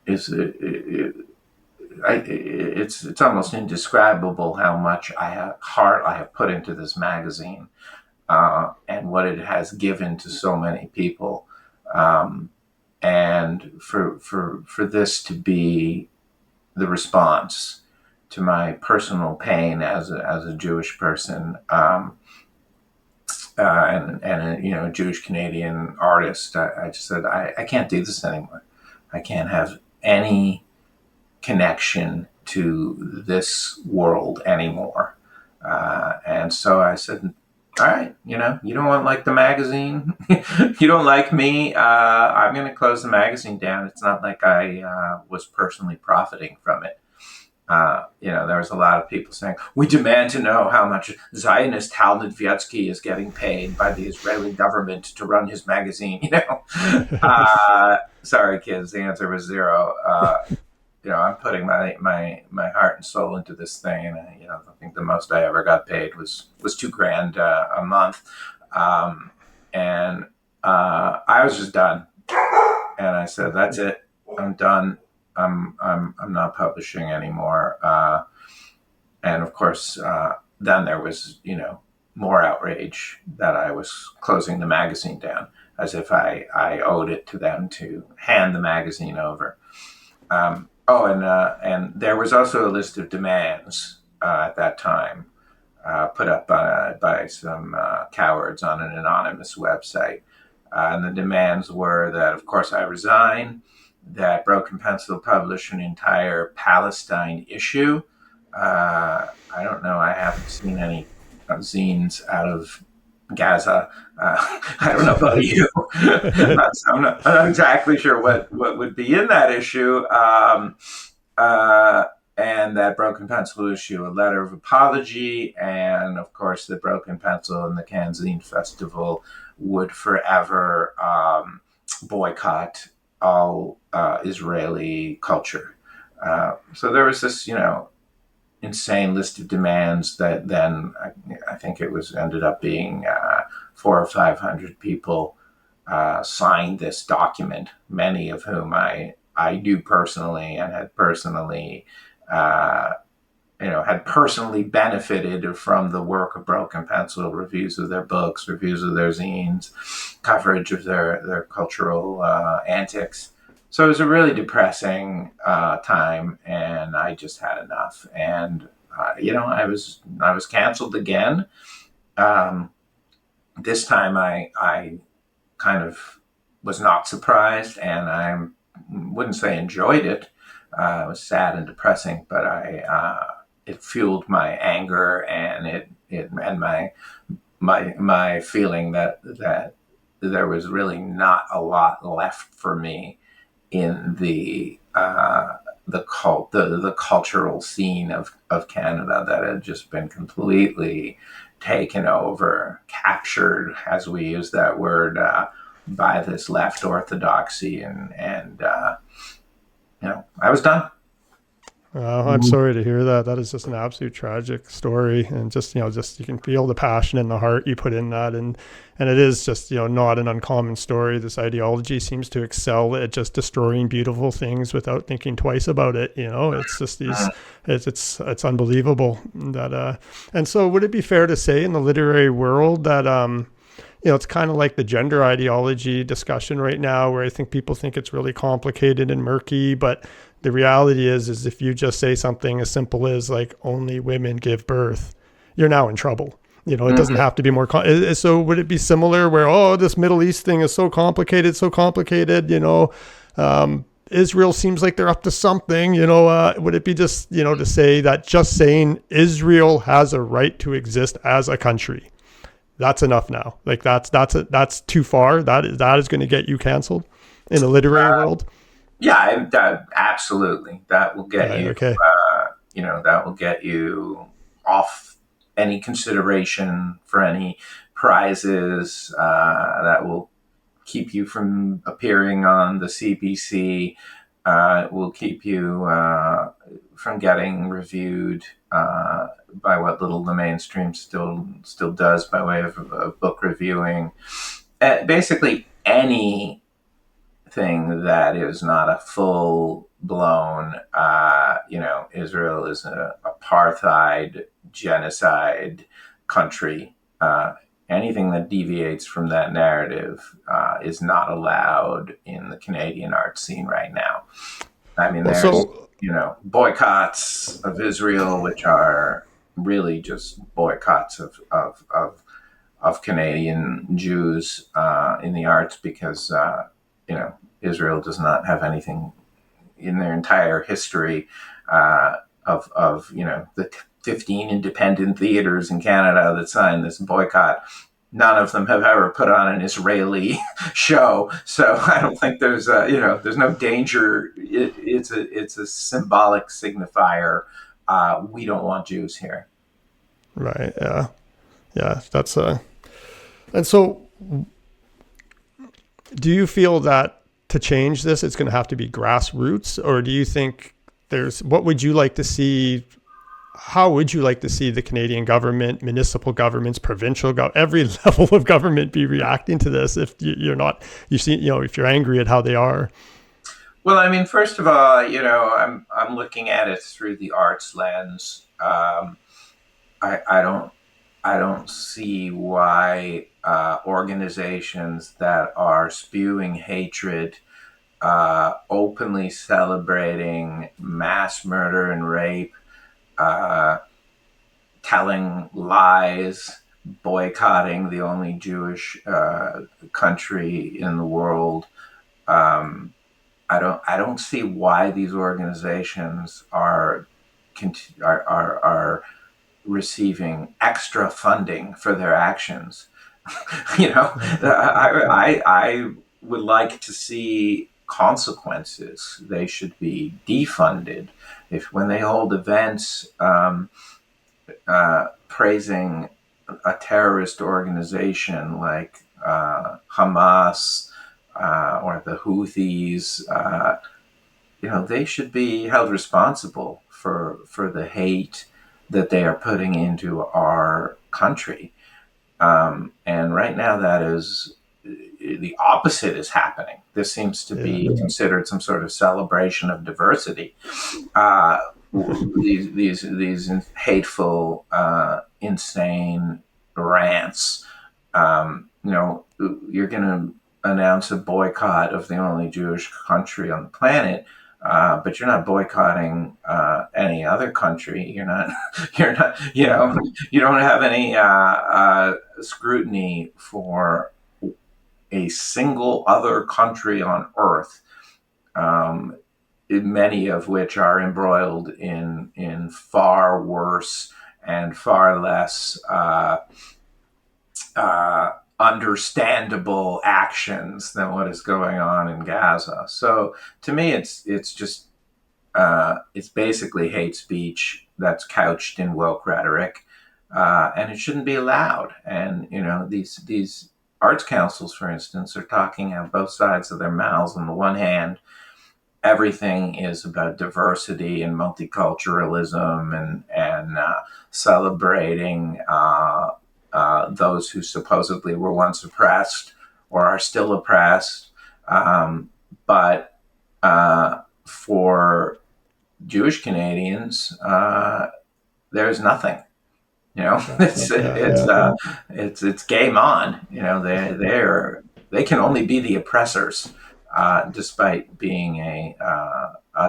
it's almost indescribable how much heart I have put into this magazine, and what it has given to so many people, and for this to be the response to my personal pain as a Jewish person. And a Jewish Canadian artist, I just said, I can't do this anymore. I can't have any connection to this world anymore. And so I said, all right, you don't want like the magazine, you don't like me. I'm going to close the magazine down. It's not like I was personally profiting from it. There was a lot of people saying, we demand to know how much Zionist Hal Niedzviecki is getting paid by the Israeli government to run his magazine. Sorry, kids, the answer was zero. I'm putting my heart and soul into this thing, and I think the most I ever got paid was $2,000 a month, and I was just done, and I said, that's it, I'm done. I'm not publishing anymore. And of course, then there was, more outrage that I was closing the magazine down, as if I owed it to them to hand the magazine over. And there was also a list of demands at that time, put up by some cowards on an anonymous website. And the demands were that, of course, I resign, that Broken Pencil publish an entire Palestine issue. I don't know. I haven't seen any zines out of Gaza. I don't know about you. I'm not exactly sure what would be in that issue. And that Broken Pencil issue a letter of apology, and of course the Broken Pencil and the Cannes Zine Festival would forever boycott all Israeli culture. So there was this, insane list of demands that then I think it was ended up being 400 or 500 people signed this document, many of whom I knew personally and had personally uh, had personally benefited from the work of Broken Pencil, reviews of their books, reviews of their zines, coverage of their cultural antics. So it was a really depressing time, and I just had enough. And I was canceled again. Um, this time I kind of was not surprised, and I wouldn't say enjoyed it. It was sad and depressing, but I it fueled my anger, and it and my feeling that there was really not a lot left for me in the cultural scene of Canada, that had just been completely taken over, captured, as we use that word, by this left orthodoxy, and I was done. I'm sorry to hear that. That is just an absolute tragic story, and just you can feel the passion and the heart you put in that, and it is just not an uncommon story. This ideology seems to excel at just destroying beautiful things without thinking twice about it. It's just these, it's unbelievable that. And so, would it be fair to say in the literary world that it's kind of like the gender ideology discussion right now, where I think people think it's really complicated and murky, but the reality is if you just say something as simple as like only women give birth, you're now in trouble. It doesn't have to be more. So would it be similar where, this Middle East thing is so complicated, Israel seems like they're up to something, would it be just, to say that just saying Israel has a right to exist as a country, that's enough now? Like that's too far. That is going to get you canceled in the literary world. Yeah, absolutely. That will get Right. you. Okay. That will get you off any consideration for any prizes. That will keep you from appearing on the CBC. It will keep you from getting reviewed by what little the mainstream still does by way of book reviewing. Basically, any thing that is not a full blown, Israel is an apartheid, genocide country. Anything that deviates from that narrative is not allowed in the Canadian art scene right now. I mean, Well, there's, so boycotts of Israel, which are really just boycotts of Canadian Jews in the arts, because Israel does not have anything in their entire history of the 15 independent theaters in Canada that signed this boycott. None of them have ever put on an Israeli show, so I don't think there's no danger. It's a symbolic signifier. We don't want Jews here. right, yeah, yeah, that's and so do you feel that to change this, it's going to have to be grassroots, or do you think what would you like to see? How would you like to see the Canadian government, municipal governments, every level of government be reacting to this? If you're not, if you're angry at how they are. Well, I mean, first of all, I'm looking at it through the arts lens. I don't see why organizations that are spewing hatred, openly celebrating mass murder and rape, uh, telling lies, boycotting the only Jewish country in the world. Um, I don't see why these organizations are receiving extra funding for their actions. I would like to see consequences. They should be defunded. If when they hold events praising a terrorist organization like Hamas or the Houthis, they should be held responsible for the hate that they are putting into our country. And right now, that is the opposite is happening. This seems to Yeah. be considered some sort of celebration of diversity. Uh, these hateful, insane rants. You're going to announce a boycott of the only Jewish country on the planet, but you're not boycotting any other country. You're not. You're not. Yeah. You don't have any scrutiny for a single other country on Earth. Um, Many of which are embroiled in far worse and far less understandable actions than what is going on in Gaza. So to me, it's just it's basically hate speech that's couched in woke rhetoric, and it shouldn't be allowed. And these arts councils, for instance, are talking out both sides of their mouths. On the one hand, everything is about diversity and multiculturalism and celebrating those who supposedly were once oppressed or are still oppressed. But for Jewish Canadians, there's nothing. It's it's Yeah. it's game on. They can only be the oppressors, despite being a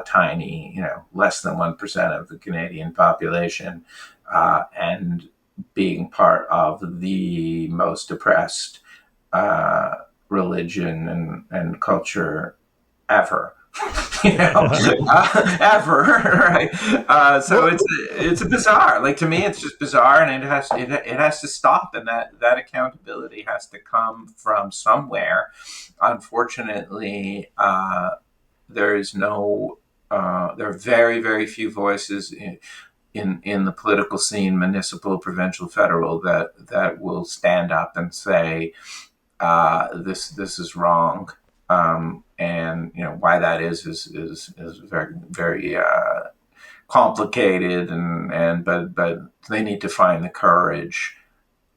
tiny, less than 1% of the Canadian population, and being part of the most oppressed uh, religion and culture ever. Ever, right? So Well, it's a bizarre. Like, to me, it's just bizarre, and it has to stop, and that accountability has to come from somewhere. Unfortunately, there is no. There are very, very few voices in the political scene, municipal, provincial, federal, that will stand up and say, this is wrong. And why that is very, very complicated, but they need to find the courage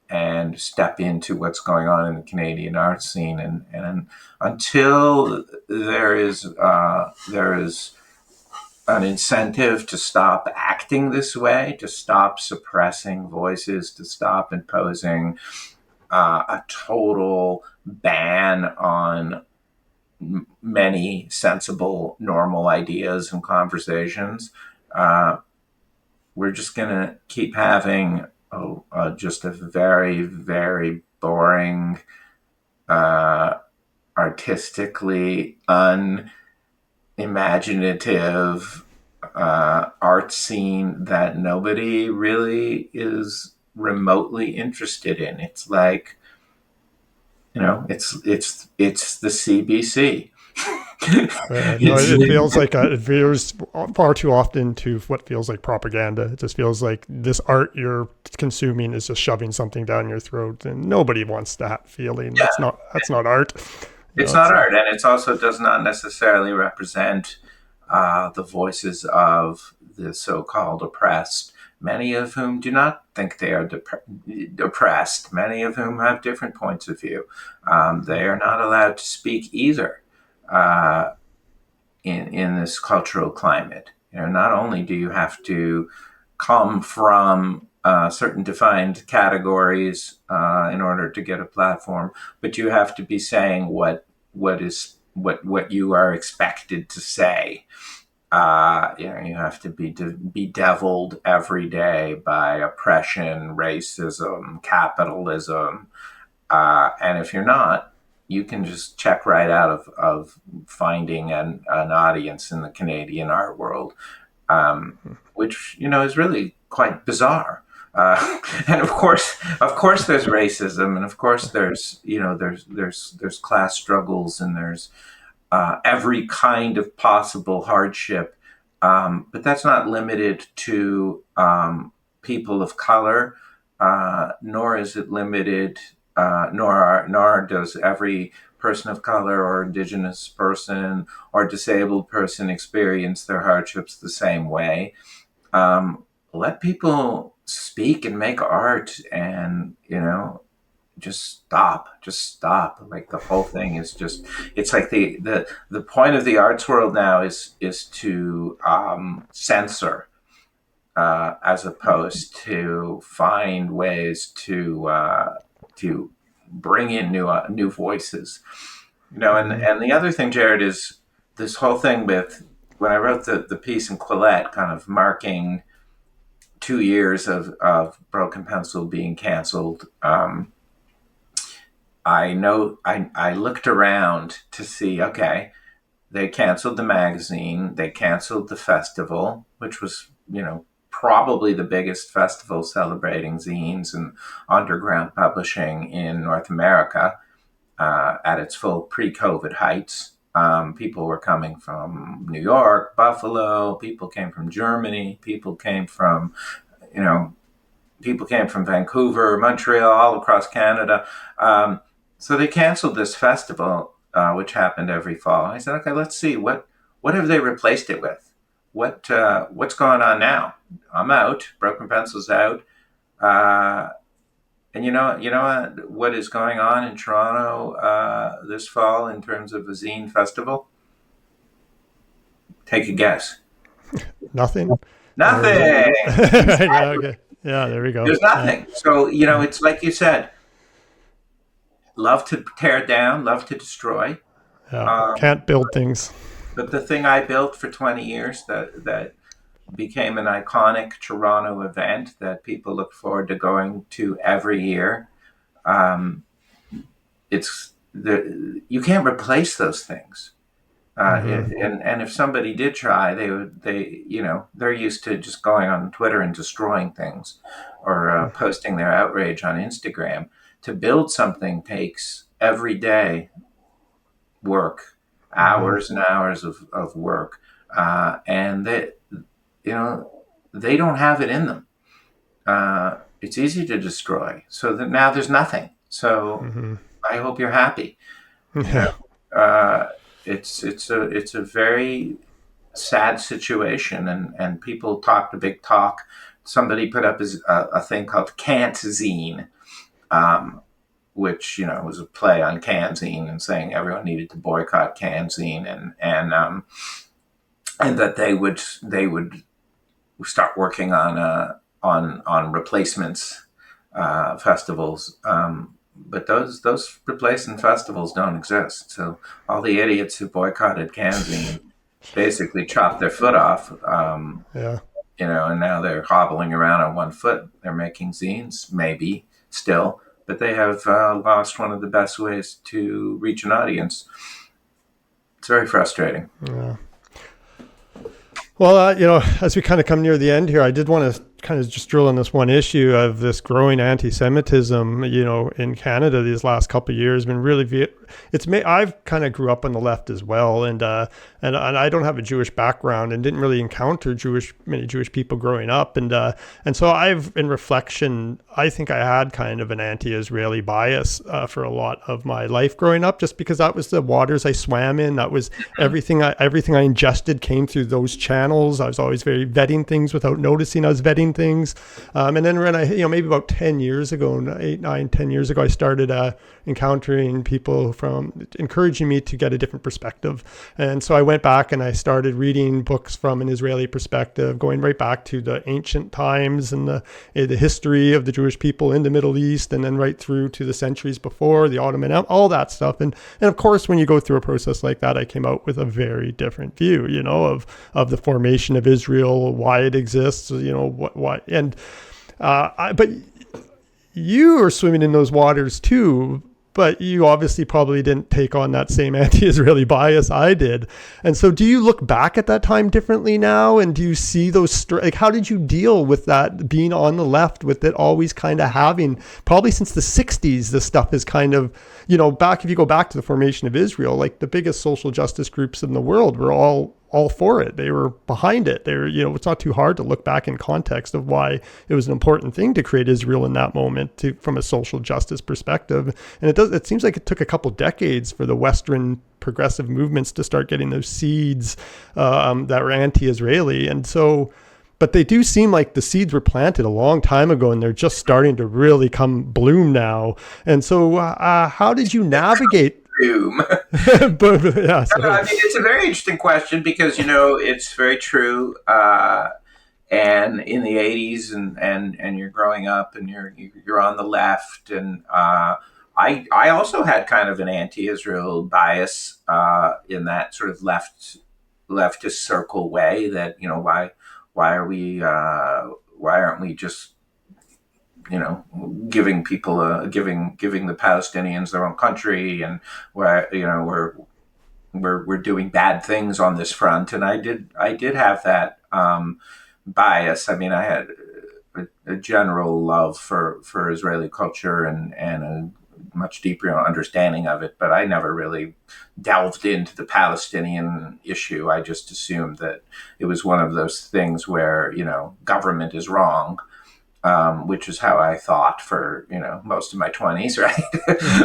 and step into what's going on in the Canadian art scene, and until there is an incentive to stop acting this way, to stop suppressing voices, to stop imposing a total ban on many sensible, normal ideas and conversations. Uh, we're just going to keep having just a very, very boring, uh, artistically unimaginative art scene that nobody really is remotely interested in. It's like, it's the CBC. no, It's it feels like it veers far too often to what feels like propaganda. It just feels like this art you're consuming is just shoving something down your throat, and nobody wants that feeling. Yeah, That's not art. it's It's not art, and it also does not necessarily represent the voices of the so-called oppressed, many of whom do not think they are oppressed, many of whom have different points of view. They are not allowed to speak either. Uh, in this cultural climate. Not only do you have to come from certain defined categories in order to get a platform, but you have to be saying what you are expected to say. You have to be bedeviled every day by oppression, racism, capitalism, and if you're not, you can just check right out of finding an audience in the Canadian art world, um, which is really quite bizarre. And of course, there's racism, and of course, there's class struggles, and there's every kind of possible hardship. But that's not limited to people of color, nor is it limited, nor does every person of color or indigenous person or disabled person experience their hardships the same way. Let people speak and make art, and just stop. Like, the whole thing is just, it's like the point of the arts world now is to censor, as opposed to find ways to bring in new voices. And the other thing, Jared, is this whole thing with, when I wrote the piece in Quillette, kind of marking 2 years of Broken Pencil being canceled. I looked around to see, okay, they canceled the magazine, they canceled the festival, which was, probably the biggest festival celebrating zines and underground publishing in North America, at its full pre-COVID heights. People were coming from New York, Buffalo, people came from Germany, people came from Vancouver, Montreal, all across Canada. So they canceled this festival, which happened every fall. I said, okay, let's see, what have they replaced it with? What's going on now? I'm out. Broken Pencil's out. And you know what is going on in Toronto this fall in terms of a zine festival? Take a guess. Nothing. Nothing. Okay. Yeah, there we go. There's nothing. Yeah. So, it's like you said, love to tear down, love to destroy. Yeah. Can't build things. But the thing I built for 20 years that became an iconic Toronto event that people look forward to going to every year, you can't replace those things. And if somebody did try, they're used to just going on Twitter and destroying things, or posting their outrage on Instagram. To build something takes every day work, hours and hours of work, and they don't have it in them. It's easy to destroy. So that now there's nothing. So I hope you're happy. Yeah. It's a very sad situation, and people talked a big talk. Somebody put up a thing called Cantzine, which was a play on Canzine, and saying everyone needed to boycott Canzine, and that they would start working on replacements, festivals. But those replacement festivals don't exist. So all the idiots who boycotted Canzine basically chopped their foot off. Yeah. And now they're hobbling around on one foot. They're making zines, maybe still, but they have lost one of the best ways to reach an audience. It's very frustrating. Yeah. Well, as we kind of come near the end here, I did want to kind of just drill on this one issue of this growing anti-Semitism, in Canada these last couple of years. Been really, I've kind of grew up on the left as well, and I don't have a Jewish background and didn't really encounter many Jewish people growing up, and so in reflection, I think I had kind of an anti-Israeli bias for a lot of my life growing up, just because that was the waters I swam in. That was everything I ingested came through those channels. I was always very vetting things without noticing I was vetting things. And then when I, maybe about 10 years ago, 10 years ago, I started encountering people encouraging me to get a different perspective. And so I went back and I started reading books from an Israeli perspective, going right back to the ancient times and the history of the Jewish people in the Middle East, and then right through to the centuries before, the Ottoman, all that stuff. And of course, when you go through a process like that, I came out with a very different view, of the formation of Israel, why it exists, but you are swimming in those waters too, but you obviously probably didn't take on that same anti-Israeli bias I did. And so do you look back at that time differently now? And do you see those, how did you deal with that being on the left, with it always kind of having, probably since the 60s, this stuff is kind of, if you go back to the formation of Israel, like the biggest social justice groups in the world were all for it. They were behind it. It's not too hard to look back in context of why it was an important thing to create Israel in that moment from a social justice perspective. And it seems like it took a couple decades for the Western progressive movements to start getting those seeds that were anti-Israeli. And so, but they do seem like the seeds were planted a long time ago, and they're just starting to really bloom now. And so, how did you navigate? Boom. But, yeah, I mean, it's a very interesting question because it's very true. And in the '80s, and you're growing up, and you're on the left, and I also had kind of an anti-Israel bias in that sort of leftist circle way. That why are we why aren't we just giving people giving the Palestinians their own country, and where we're doing bad things on this front. And I did have that bias. I mean, I had a general love for Israeli culture, and a much deeper understanding of it, but I never really delved into the Palestinian issue. I just assumed that it was one of those things where government is wrong, which is how I thought for most of my 20s, right?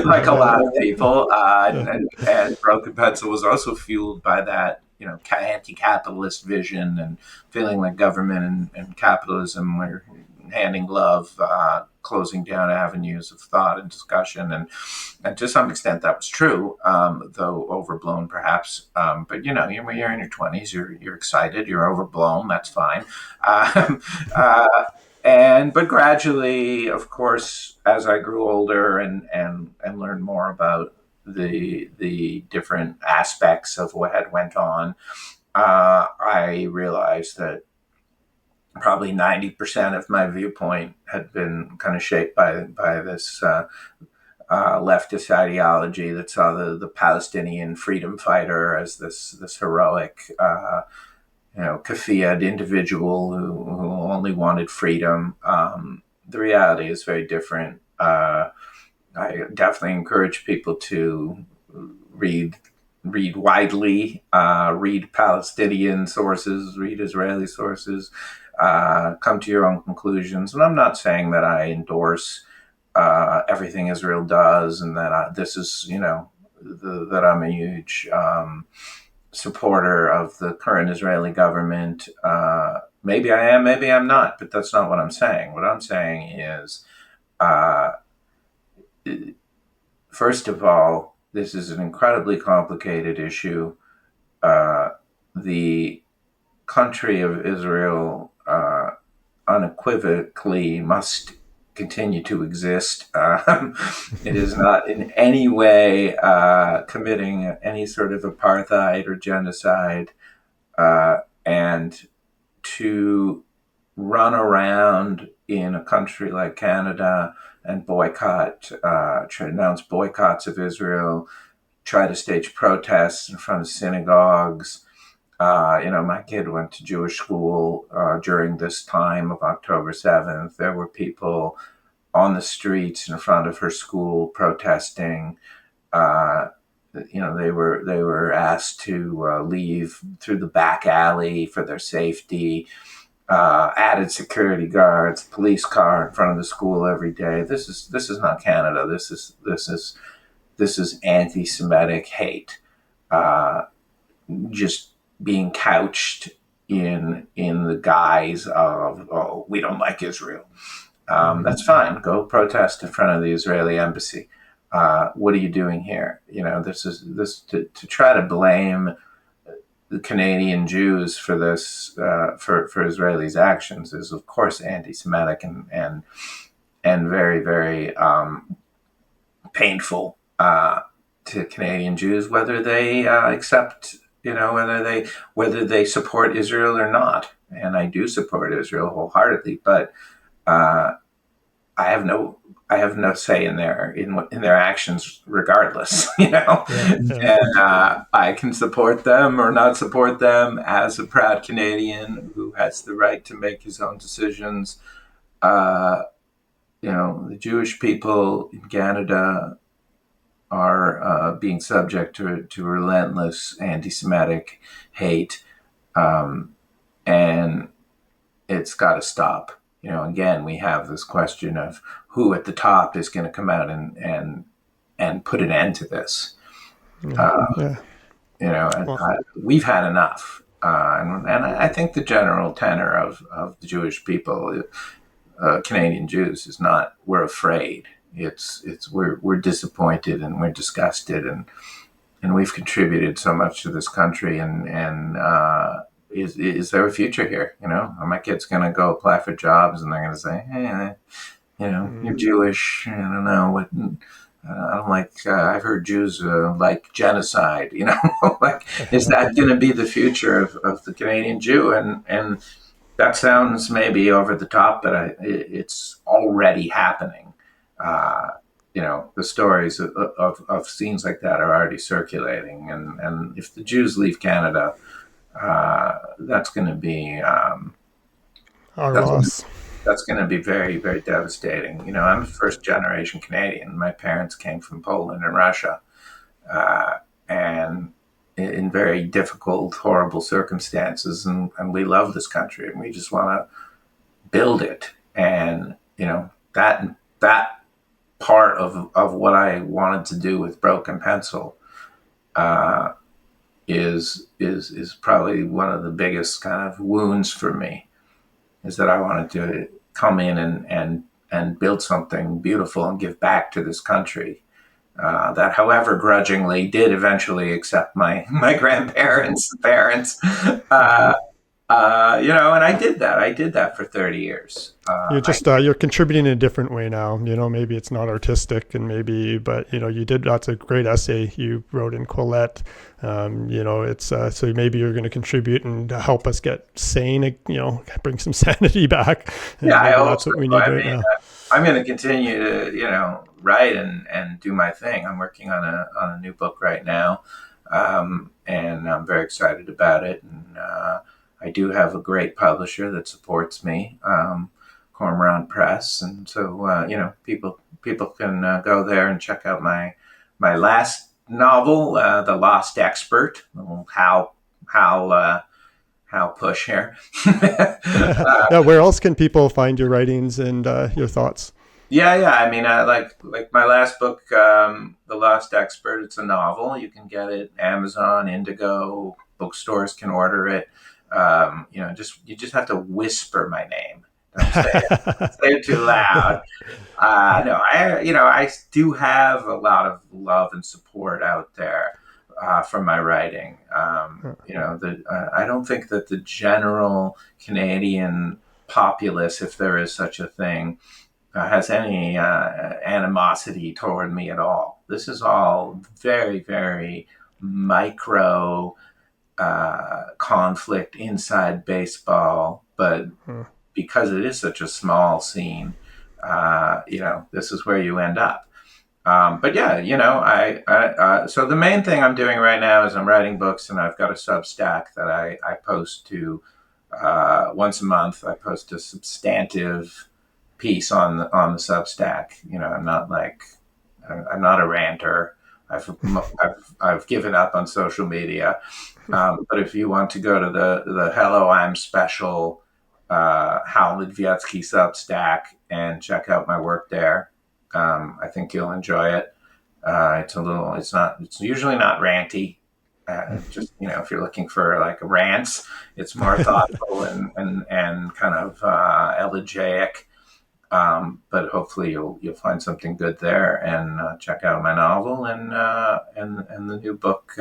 Like a lot of people. And Broken Pencil was also fueled by that anti-capitalist vision, and feeling like government and capitalism were hand in glove, closing down avenues of thought and discussion. And to some extent that was true, though overblown perhaps. But when you're in your 20s, you're excited, you're overblown, that's fine. But gradually, of course, as I grew older and learned more about the different aspects of what had went on, I realized that probably 90% of my viewpoint had been kind of shaped by this leftist ideology that saw the Palestinian freedom fighter as this heroic Kafiyad individual who only wanted freedom. The reality is very different. I definitely encourage people to read widely, read Palestinian sources, read Israeli sources, come to your own conclusions. And I'm not saying that I endorse everything Israel does, and that this is, that I'm a huge supporter of the current Israeli government. Maybe I am, maybe I'm not, but that's not what I'm saying. What I'm saying is, first of all, this is an incredibly complicated issue. The country of Israel unequivocally must continue to exist. It is not in any way committing any sort of apartheid or genocide. And to run around in a country like Canada and announce boycotts of Israel, try to stage protests in front of synagogues. My kid went to Jewish school during this time of October 7th. There were people on the streets in front of her school protesting. They were asked to leave through the back alley for their safety. Added security guards, police car in front of the school every day. This is not Canada. This is anti-Semitic hate, just being couched in the guise of, oh, we don't like Israel. That's fine. Go protest in front of the Israeli embassy. What are you doing here? To try to blame the Canadian Jews for this, for Israelis' actions is, of course, anti-Semitic and very, very painful to Canadian Jews, whether they accept, whether they support Israel or not. And I do support Israel wholeheartedly, but I have no say in their actions, regardless. Yeah. And I can support them or not support them as a proud Canadian who has the right to make his own decisions. The Jewish people in Canada being subject to relentless anti-Semitic hate, and it's got to stop. Again, we have this question of who at the top is going to come out and put an end to this. Yeah. Uh, Yeah. and Well, we've had enough. And I think the general tenor of the Jewish people, Canadian Jews, is not we're afraid. It's we're disappointed and we're disgusted, and we've contributed so much to this country, and is there a future here? Are my kids going to go apply for jobs and they're going to say, hey, you're Jewish. I don't know what. I don't like. I've heard Jews like genocide. Like, is that going to be the future of the Canadian Jew? And that sounds maybe over the top, but it's already happening. Uh, the stories of scenes like that are already circulating, and if the Jews leave Canada, that's going to be our that's loss. that's going to be very, very devastating. I'm a first generation Canadian. My parents came from Poland and Russia, and in very difficult, horrible circumstances. And we love this country, and we just want to build it. And that part of what I wanted to do with Broken Pencil uh, is probably one of the biggest kind of wounds for me. Is that I wanted to come in and build something beautiful and give back to this country. That, however grudgingly, did eventually accept my grandparents' parents. And I did that. I did that for 30 years. You're just you're contributing in a different way now. Maybe it's not artistic, and maybe, but you did. That's a great essay you wrote in Quillette. It's so maybe you're going to contribute and help us get sane. Bring some sanity back. And Yeah, I hope that's so. what we need right now. I'm going to continue to write and do my thing. I'm working on a new book right now, and I'm very excited about it. And I do have a great publisher that supports me, Cormorant Press, and so people can go there and check out my last novel, The Lost Expert. How push here. Yeah, where else can people find your writings and your thoughts? Yeah. I mean, like my last book, The Lost Expert. It's a novel. You can get it Amazon, Indigo, bookstores can order it. You just have to whisper my name. Don't say it. Say it too loud. No, I do have a lot of love and support out there from my writing. I don't think that the general Canadian populace, if there is such a thing, has any animosity toward me at all. This is all very, very micro conflict inside baseball, but because it is such a small scene, this is where you end up. But yeah, so the main thing I'm doing right now is I'm writing books, and I've got a Substack that I post to once a month. I post a substantive piece on the Substack. I'm not a ranter. I've given up on social media. But if you want to go to the Hello, I'm Special Hal Niedzviecki Substack and check out my work there, I think you'll enjoy it. It's usually not ranty. Just if you're looking for like rants, it's more thoughtful and kind of elegiac. But hopefully you'll find something good there, and check out my novel and the new book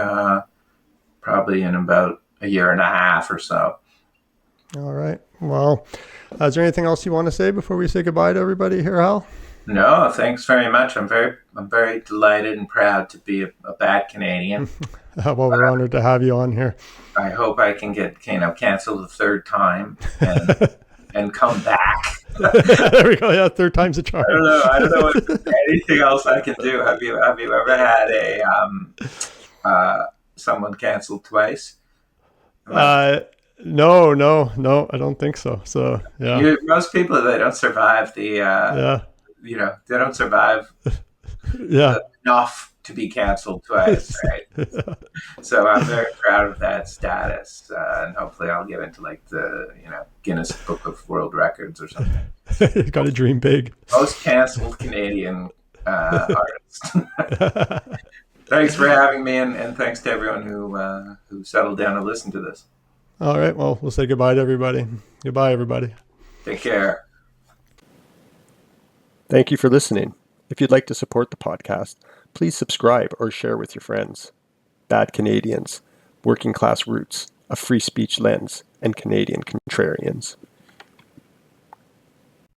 probably in about a year and a half or so. All right. Well, is there anything else you want to say before we say goodbye to everybody here, Hal? No, thanks very much. I'm very delighted and proud to be a bad Canadian. Well, we're honored to have you on here. I hope I can get canceled the third time and come back. There we go. Yeah, third time's a charm. I don't know if anything else I can do. Have you ever had someone canceled twice? No, I don't think so. So yeah, Most people, they don't survive the yeah, they don't survive yeah. enough to be canceled twice, right? So I'm very proud of that status, and hopefully I'll get into like the Guinness Book of World Records or something. Got to dream big. Most canceled Canadian artist. Thanks for having me, and thanks to everyone who settled down to listen to this. All right, well, we'll say goodbye to everybody. Goodbye, everybody. Take care. Thank you for listening. If you'd like to support the podcast, please subscribe or share with your friends. Bad Canadians, Working Class Roots, A Free Speech Lens, and Canadian Contrarians.